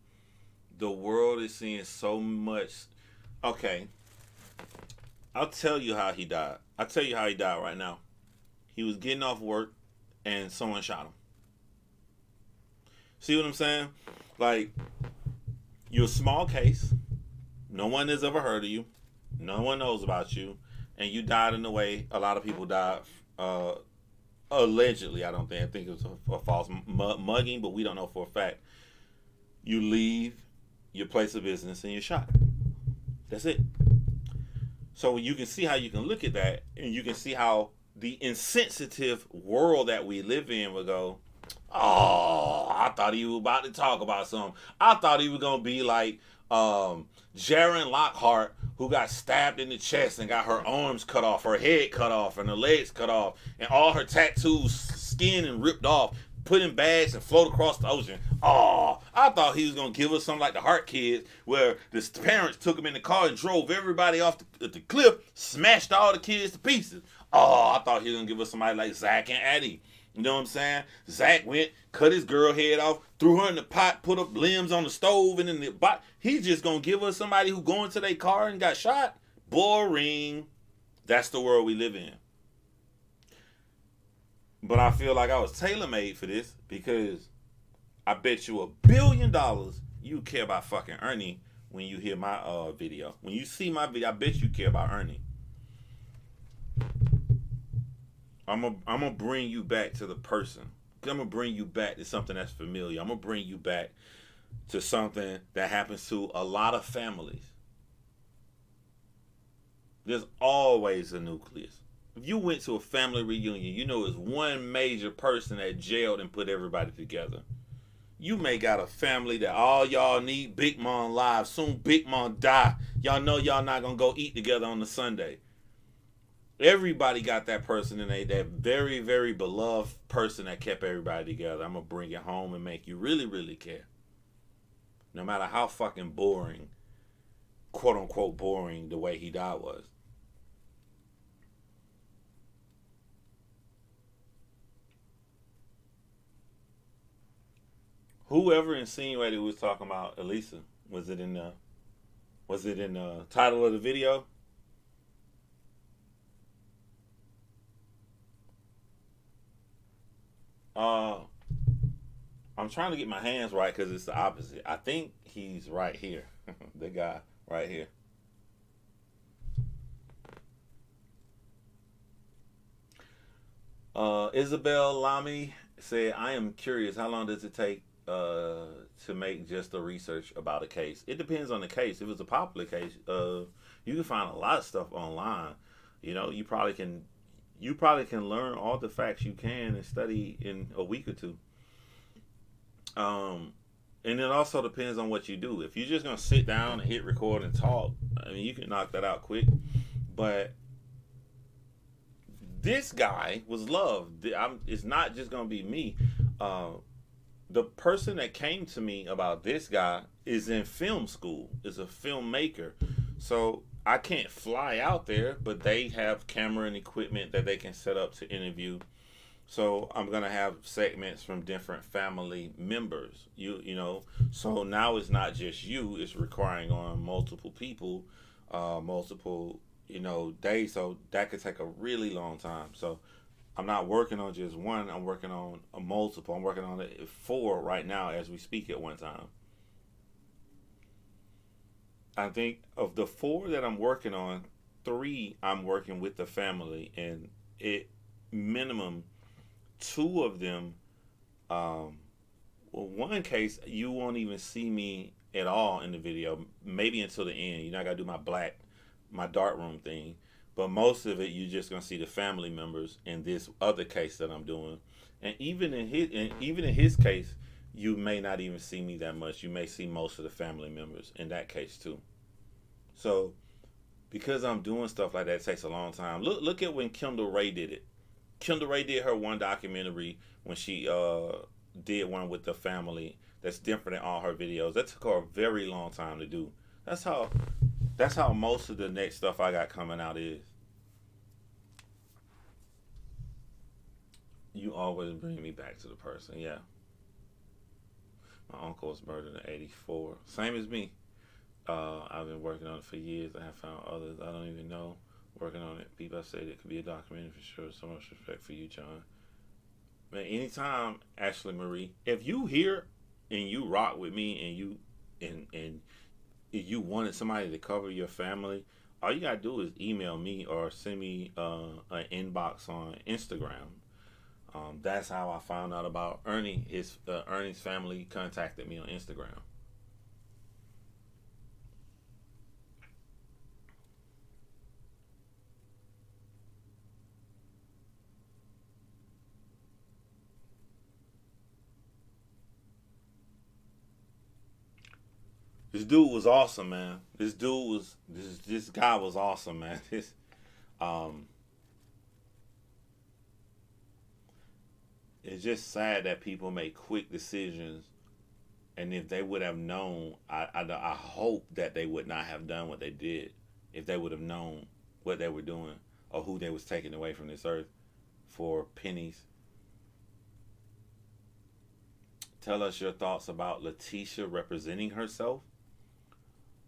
the world is seeing so much. Okay, I'll tell you how he died. I'll tell you how he died right now. He was getting off work and someone shot him. See what I'm saying? Like, you're a small case. No one has ever heard of you. No one knows about you. And you died in the way a lot of people died. Allegedly, I don't think. I think it was a false mugging, but we don't know for a fact. You leave your place of business and you're shot. That's it. So you can see how you can look at that, and you can see how the insensitive world that we live in will go, "Oh, I thought he was about to talk about something. I thought he was gonna be like Jaron Lockhart, who got stabbed in the chest and got her arms cut off, her head cut off, and her legs cut off, and all her tattoos skinned and ripped off, put in bags and float across the ocean. Oh, I thought he was gonna give us something like the Heart Kids, where the parents took him in the car and drove everybody off the cliff, smashed all the kids to pieces. Oh, I thought he was gonna give us somebody like Zach and Addie. You know what I'm saying? Zach went, cut his girl head off, threw her in the pot, put up limbs on the stove, and in the pot. He's just gonna give us somebody who go into their car and got shot. Boring. That's the world we live in. But I feel like I was tailor made for this, because I bet you $1 billion you care about fucking Ernie when you hear my video. When you see my video, I bet you care about Ernie. I'm gonna bring you back to the person. I'm gonna bring you back to something that's familiar. I'm gonna bring you back to something that happens to a lot of families. There's always a nucleus. If you went to a family reunion, you know it's one major person that jailed and put everybody together. You may got a family that all y'all need Big Mom live. Soon Big Mom die. Y'all know y'all not gonna go eat together on the Sunday. Everybody got that person in that very, very beloved person that kept everybody together. I'm gonna bring it home and make you really, really care. No matter how fucking boring, quote unquote boring, the way he died was. Whoever insinuated we was talking about Elisa, was it in the title of the video? Uh, I'm trying to get my hands right because it's the opposite. I think he's right here. The guy right here. Isabel Lamy said, "I am curious. How long does it take to make just the research about a case? It depends on the case. If it's a popular case, you can find a lot of stuff online. You know, you probably can learn all the facts you can and study in a week or two. Um, and it also depends on what you do. If you're just gonna sit down and hit record and talk, I mean, you can knock that out quick. But this guy was loved. It's not just gonna be me. Uh, the person that came to me about this guy is in film school. Is a filmmaker, so I can't fly out there, but they have camera and equipment that they can set up to interview. So I'm gonna have segments from different family members. You know. So now it's not just you; it's requiring on multiple people, multiple days. So that could take a really long time. So I'm not working on just one. I'm working on a multiple. I'm working on it 4 right now as we speak at one time. I think of the 4 that I'm working on, 3 I'm working with the family, and it minimum 2 of them. Um, well, one case you won't even see me at all in the video, maybe until the end. You know, I gotta do my dark room thing, but most of it you're just gonna see the family members in this other case that I'm doing, and even in his case, you may not even see me that much. You may see most of the family members in that case too. So because I'm doing stuff like that, it takes a long time. Look at when Kendall Ray did it. Kendall Ray did her one documentary when she did one with the family that's different in all her videos. That took her a very long time to do. That's how that's how most of the next stuff I got coming out is. You always bring me back to the person. Yeah. My uncle was murdered in '84. Same as me. I've been working on it for years. I have found others I don't even know working on it. People have said it could be a documentary for sure. So much respect for you, John. Man, anytime, Ashley Marie, if you here and you rock with me and if you wanted somebody to cover your family, all you gotta do is email me or send me an inbox on Instagram. That's how I found out about Ernie. His Ernie's family contacted me on Instagram. This dude was awesome, man. This guy was awesome, man. This um, it's just sad that people make quick decisions, and if they would have known, I hope that they would not have done what they did if they would have known what they were doing or who they was taking away from this earth for pennies. Tell us your thoughts about Letitia representing herself.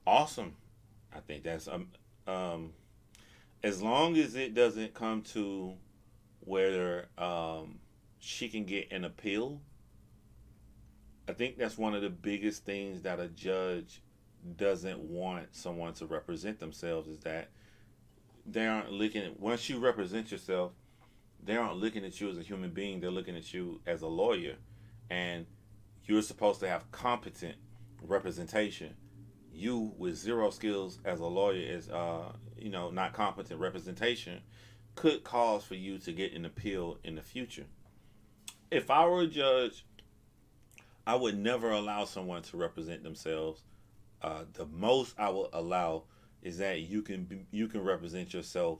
Awesome. I think that's um as long as it doesn't come to where she can get an appeal. I think that's one of the biggest things that a judge doesn't want someone to represent themselves is that they aren't looking at once you represent yourself, they aren't looking at you as a human being, they're looking at you as a lawyer, and you're supposed to have competent representation. You with zero skills as a lawyer is not competent representation could cause for you to get an appeal in the future. If I were a judge, I would never allow someone to represent themselves. The most I will allow is that you can represent yourself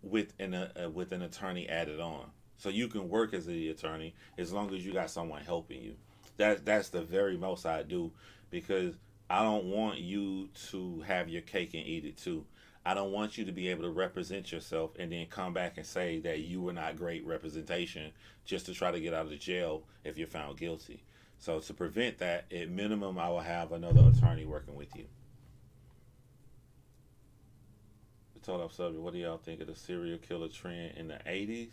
with an attorney added on, so you can work as the attorney as long as you got someone helping you. That's the very most I do because I don't want you to have your cake and eat it too. I don't want you to be able to represent yourself and then come back and say that you were not great representation just to try to get out of jail if you're found guilty. So to prevent that, at minimum, I will have another attorney working with you. The total subject. What do y'all think of the serial killer trend in the '80s?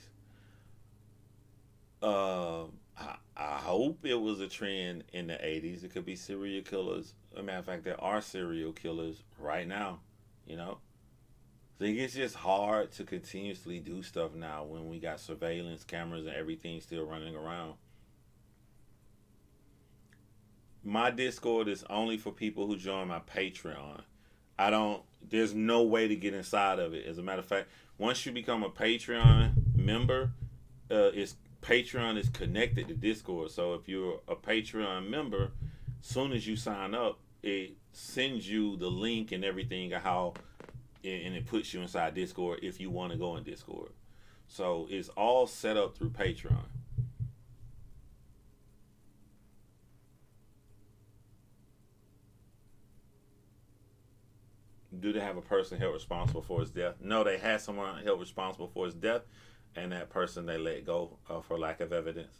I hope it was a trend in the '80s. It could be serial killers. As a matter of fact, there are serial killers right now. You know, I think it's just hard to continuously do stuff now when we got surveillance cameras and everything still running around. My Discord is only for people who join my Patreon. I don't. There's no way to get inside of it. As a matter of fact, once you become a Patreon member, it's Patreon is connected to Discord. So if you're a Patreon member, soon as you sign up, it sends you the link and everything of how, and it puts you inside Discord if you want to go in Discord. So it's all set up through Patreon. Do they have a person held responsible for his death? No, they had someone held responsible for his death, and that person they let go for lack of evidence.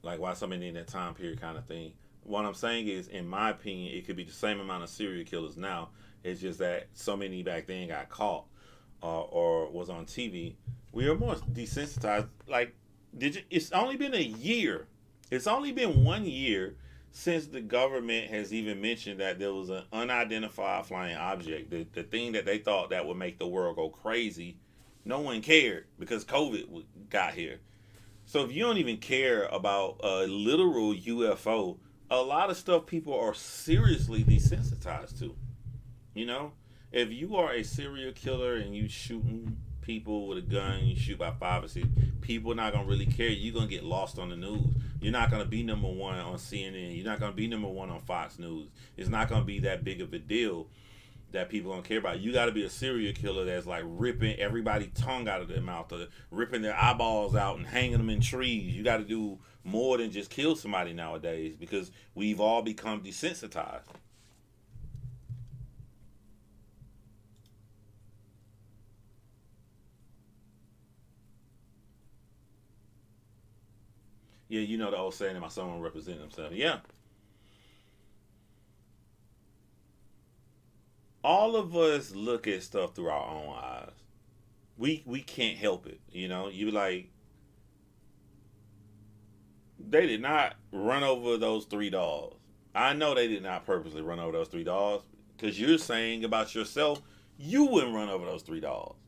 Like why somebody in that time period kind of thing. What I'm saying is, in my opinion, it could be the same amount of serial killers now. It's just that so many back then got caught. or was on TV, we are more desensitized. Like, did you? It's only been a year. It's only been 1 year since the government has even mentioned that there was an unidentified flying object. The thing that they thought that would make the world go crazy, no one cared because COVID got here. So if you don't even care about a literal UFO, a lot of stuff people are seriously desensitized to. You know, if you are a serial killer and you shooting people with a gun, you shoot by 5 or 6, people not gonna really care. You're gonna get lost on the news. You're not gonna be number one on CNN. You're not gonna be number one on Fox News. It's not gonna be that big of a deal that people don't care about. You got to be a serial killer that's like ripping everybody's tongue out of their mouth, or ripping their eyeballs out and hanging them in trees. You got to do more than just kill somebody nowadays because we've all become desensitized. Yeah, you know the old saying about someone representing themselves. Yeah, all of us look at stuff through our own eyes. We can't help it. You know, you like they did not run over those three dogs. I know they did not purposely run over those three dogs because you're saying about yourself you wouldn't run over those three dogs.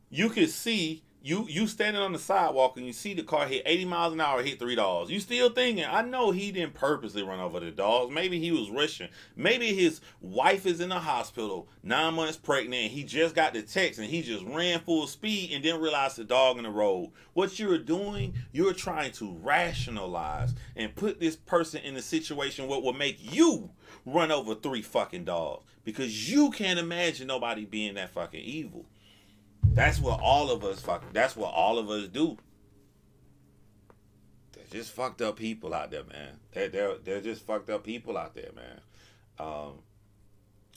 You could see you standing on the sidewalk and you see the car hit 80 miles an hour, hit three dogs. You still thinking, I know he didn't purposely run over the dogs. Maybe he was rushing. Maybe his wife is in the hospital, 9 months pregnant, and he just got the text and he just ran full speed and didn't realize the dog in the road. What you're doing, you're trying to rationalize and put this person in a situation what will make you run over three fucking dogs because you can't imagine nobody being that fucking evil. That's what all of us That's what all of us do. There's just fucked up people out there, man. They're just fucked up people out there, man. Um,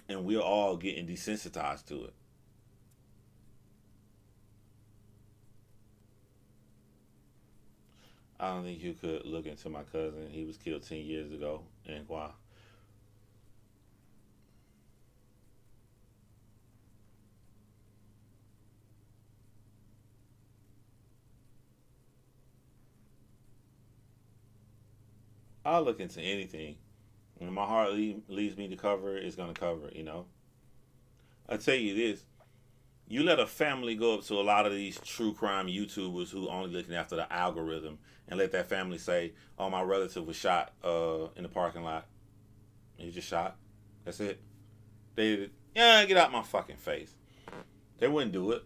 and we're all getting desensitized to it. I don't think you could look into my cousin. He was killed 10 years ago in Guam. I'll look into anything. When my heart leads me to cover it, it's gonna cover it. You know. I tell you this: you let a family go up to a lot of these true crime YouTubers who only looking after the algorithm, and let that family say, "Oh, my relative was shot in the parking lot. He was just shot. That's it." They yeah, get out my fucking face. They wouldn't do it.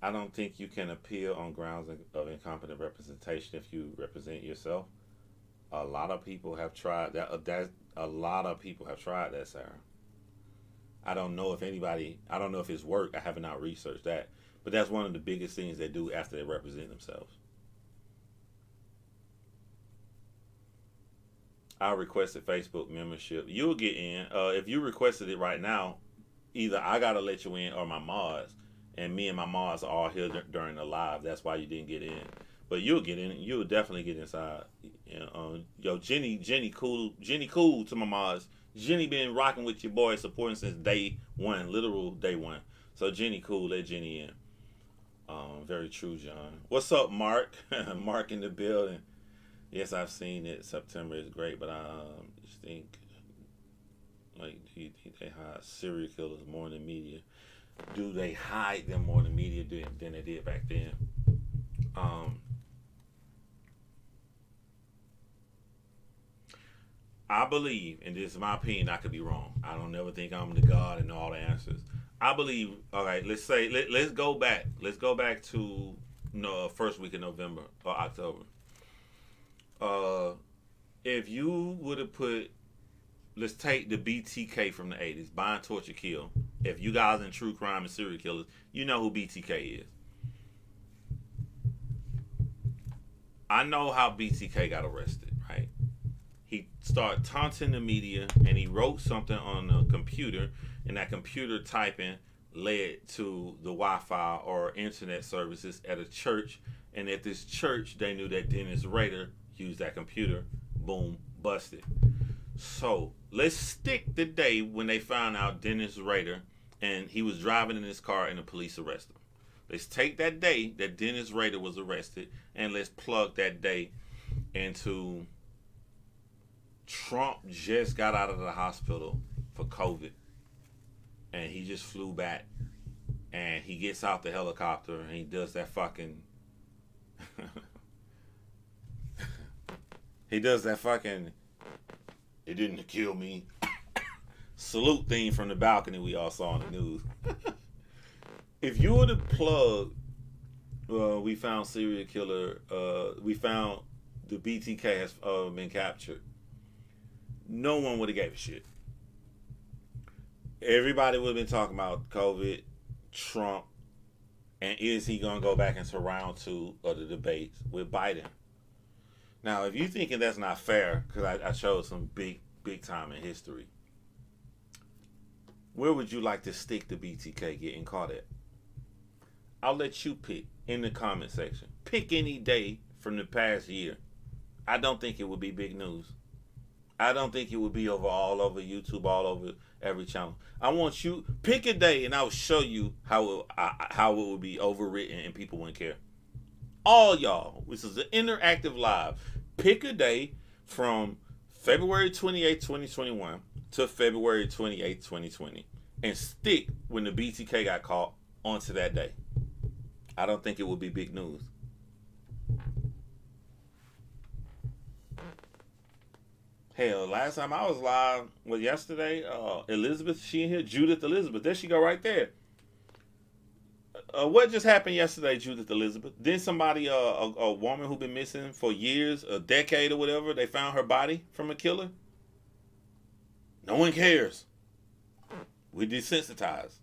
I don't think you can appeal on grounds of incompetent representation if you represent yourself. A lot of people have tried that. That a lot of people have tried that, Sarah. I don't know if anybody. I don't know if it's worked. I have not researched that, but that's one of the biggest things they do after they represent themselves. I requested Facebook membership. You'll get in. If you requested it right now, either I gotta let you in or my mods, and me and my mods are all here during the live. That's why you didn't get in, but you'll get in. You'll definitely get inside. Yo, Jenny cool to my mods. Jenny been rocking with your boy, supporting since day one, literal day one. So Jenny cool, let Jenny in. Very true, John. What's up, Mark? Mark in the building. Yes, I've seen it. September is great, but I just think like they hide serial killers more than media. Do they hide them more than media than they did back then? Um, I believe, and this is my opinion, I could be wrong. I don't never think I'm the God and know all the answers. I believe. All right, let's say let's go back. Let's go back to no first week of November or October. Uh, if you would have put, let's take the BTK from the '80s, Bind, Torture, Kill. If you guys in true crime and serial killers, you know who BTK is. I know how BTK got arrested, right? He started taunting the media and he wrote something on a computer, and that computer typing led to the Wi-Fi or internet services at a church. And at this church, they knew that Dennis Rader used that computer. Boom, busted. So let's stick the day when they found out Dennis Rader and he was driving in his car and the police arrested him. Let's take that day that Dennis Rader was arrested and let's plug that day into Trump just got out of the hospital for COVID and he just flew back and he gets out the helicopter and he does that fucking he does that fucking it didn't kill me salute thing from the balcony we all saw on the news. If you were to plug we found serial killer we found the BTK has been captured, no one would have gave a shit. Everybody would have been talking about COVID, Trump, and is he going to go back into round two of the debates with Biden? Now, if you're thinking that's not fair, because I showed some big time in history, where would you like to stick the BTK getting caught at? I'll let you pick in the comment section. Pick any day from the past year. I don't think it would be big news. I don't think it would be all over YouTube, all over every channel. I want you pick a day, and I'll show you how it would be overwritten and people wouldn't care. All y'all, this is an interactive live. Pick a day from February 28, 2021 to February 28, 2020, and stick when the BTK got caught onto that day. I don't think it would be big news. Hell, last time I was live was yesterday. Elizabeth, she in here. Judith Elizabeth. There she go right there. What just happened yesterday, Judith Elizabeth? Then somebody, a woman who been missing for years, a decade or whatever, they found her body from a killer? No one cares. We desensitized.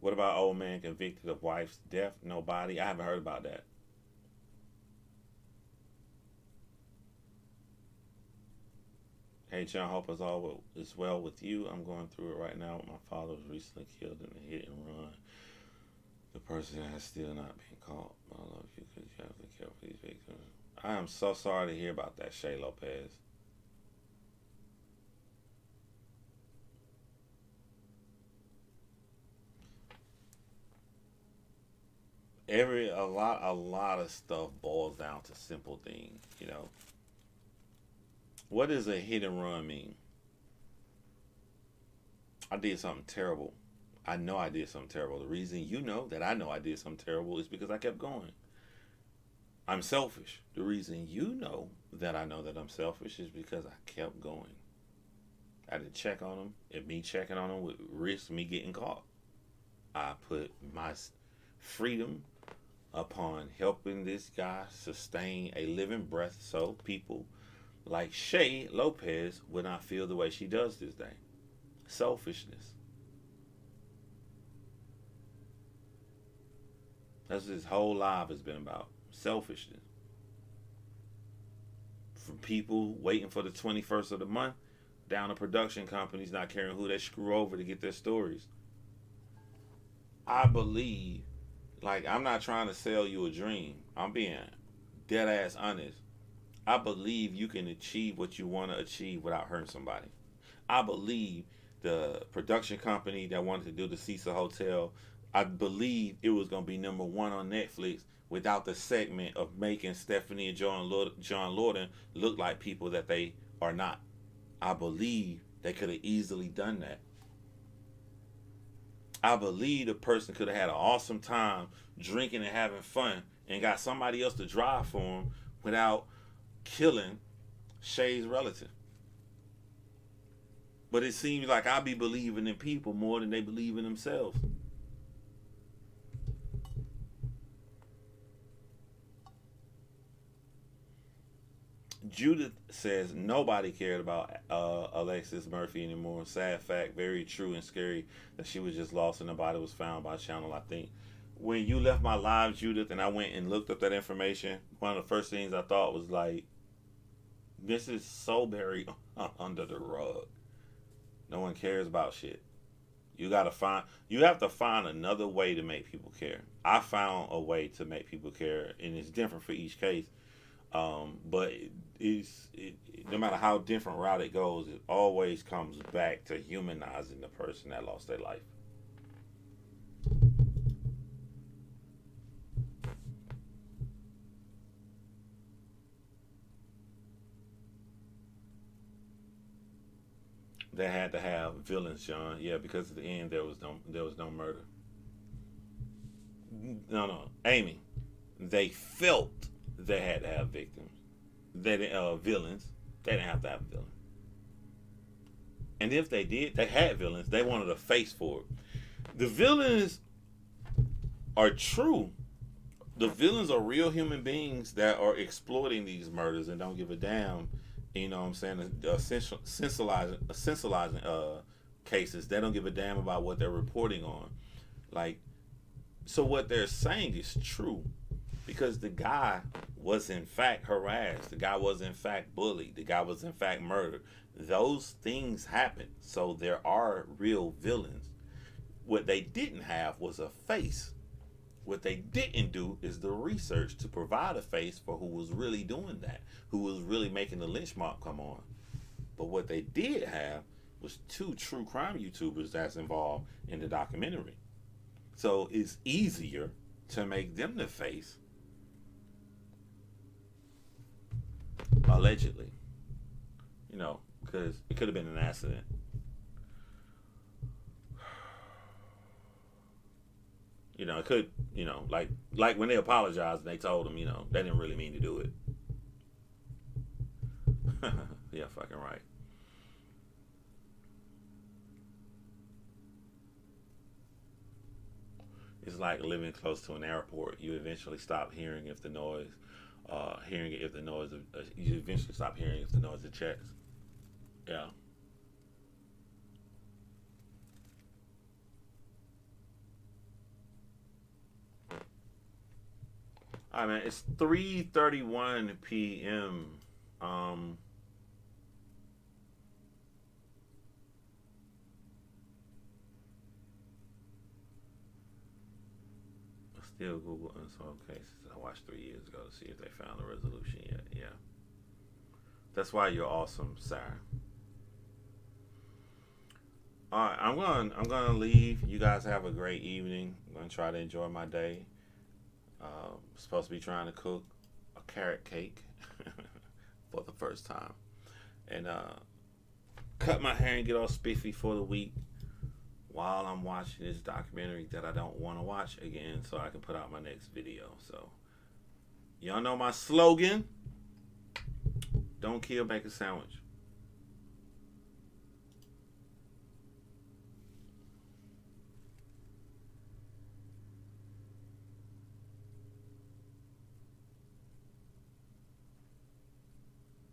What about old man convicted of wife's death? No body. I haven't heard about that. Hey, John, hope all is well with you. I'm going through it right now. My father was recently killed in a hit and run. The person has still not been caught. I love you because you have to care for these victims. I am so sorry to hear about that, Shay Lopez. A lot of stuff boils down to simple things, you know. What does a hit and run mean? I did something terrible. I know I did something terrible. The reason you know that I know I did something terrible is because I kept going. I'm selfish. The reason you know that I know that I'm selfish is because I kept going. I didn't check on them, and me checking on them would risk me getting caught. I put my freedom upon helping this guy sustain a living breath so people like Shay Lopez would not feel the way she does this day. Selfishness. That's what this whole life has been about. Selfishness. From people waiting for the 21st of the month, down to production companies not caring who they screw over to get their stories. I believe, like, I'm not trying to sell you a dream. I'm being dead ass honest. I believe you can achieve what you want to achieve without hurting somebody. I believe the production company that wanted to do the Cecil Hotel, I believe it was going to be number one on Netflix without the segment of making Stephanie and John Lorden look like people that they are not. I believe they could have easily done that. I believe the person could have had an awesome time drinking and having fun and got somebody else to drive for them without killing Shay's relative. But it seems like I be believing in people more than they believe in themselves. Judith says nobody cared about Alexis Murphy anymore. Sad fact, very true and scary that she was just lost and the body was found by Channel, I think. When you left my live, Judith, and I went and looked up that information, one of the first things I thought was like, this is so buried under the rug. No one cares about shit. You have to find another way to make people care. I found a way to make people care, and it's different for each case. But no matter how different route it goes, it always comes back to humanizing the person that lost their life. They had to have villains, Sean. Yeah, because at the end there was no murder. No, no, Amy. They felt they had to have victims. They didn't villains. They didn't have to have a villain. And if they did, they had villains. They wanted a face for it. The villains are true. The villains are real human beings that are exploiting these murders and don't give a damn. You know what I'm saying? Sensationalizing cases. They don't give a damn about what they're reporting on. Like, so what they're saying is true because the guy was in fact harassed. The guy was in fact bullied. The guy was in fact murdered. Those things happen. So there are real villains. What they didn't have was a face. What they didn't do is the research to provide a face for who was really doing that, who was really making the lynch mob come on. But what they did have was two true crime YouTubers that's involved in the documentary. So it's easier to make them the face, allegedly. Because it could have been an accident. It could, like when they apologized and they told them, they didn't really mean to do it. Yeah, fucking right. It's like living close to an airport. You eventually stop hearing if the noise, you eventually stop hearing if the noise of checks. Yeah. All right, man. It's 3:31 p.m. Um, Still Google unsolved cases I watched 3 years ago to see if they found a resolution yet. Yeah, that's why you're awesome, Sarah. All right, I'm gonna leave. You guys have a great evening. I'm gonna try to enjoy my day. Supposed to be trying to cook a carrot cake for the first time, and cut my hair and get all spiffy for the week while I'm watching this documentary that I don't want to watch again, so I can put out my next video. So y'all know my slogan: don't kill, make a sandwich.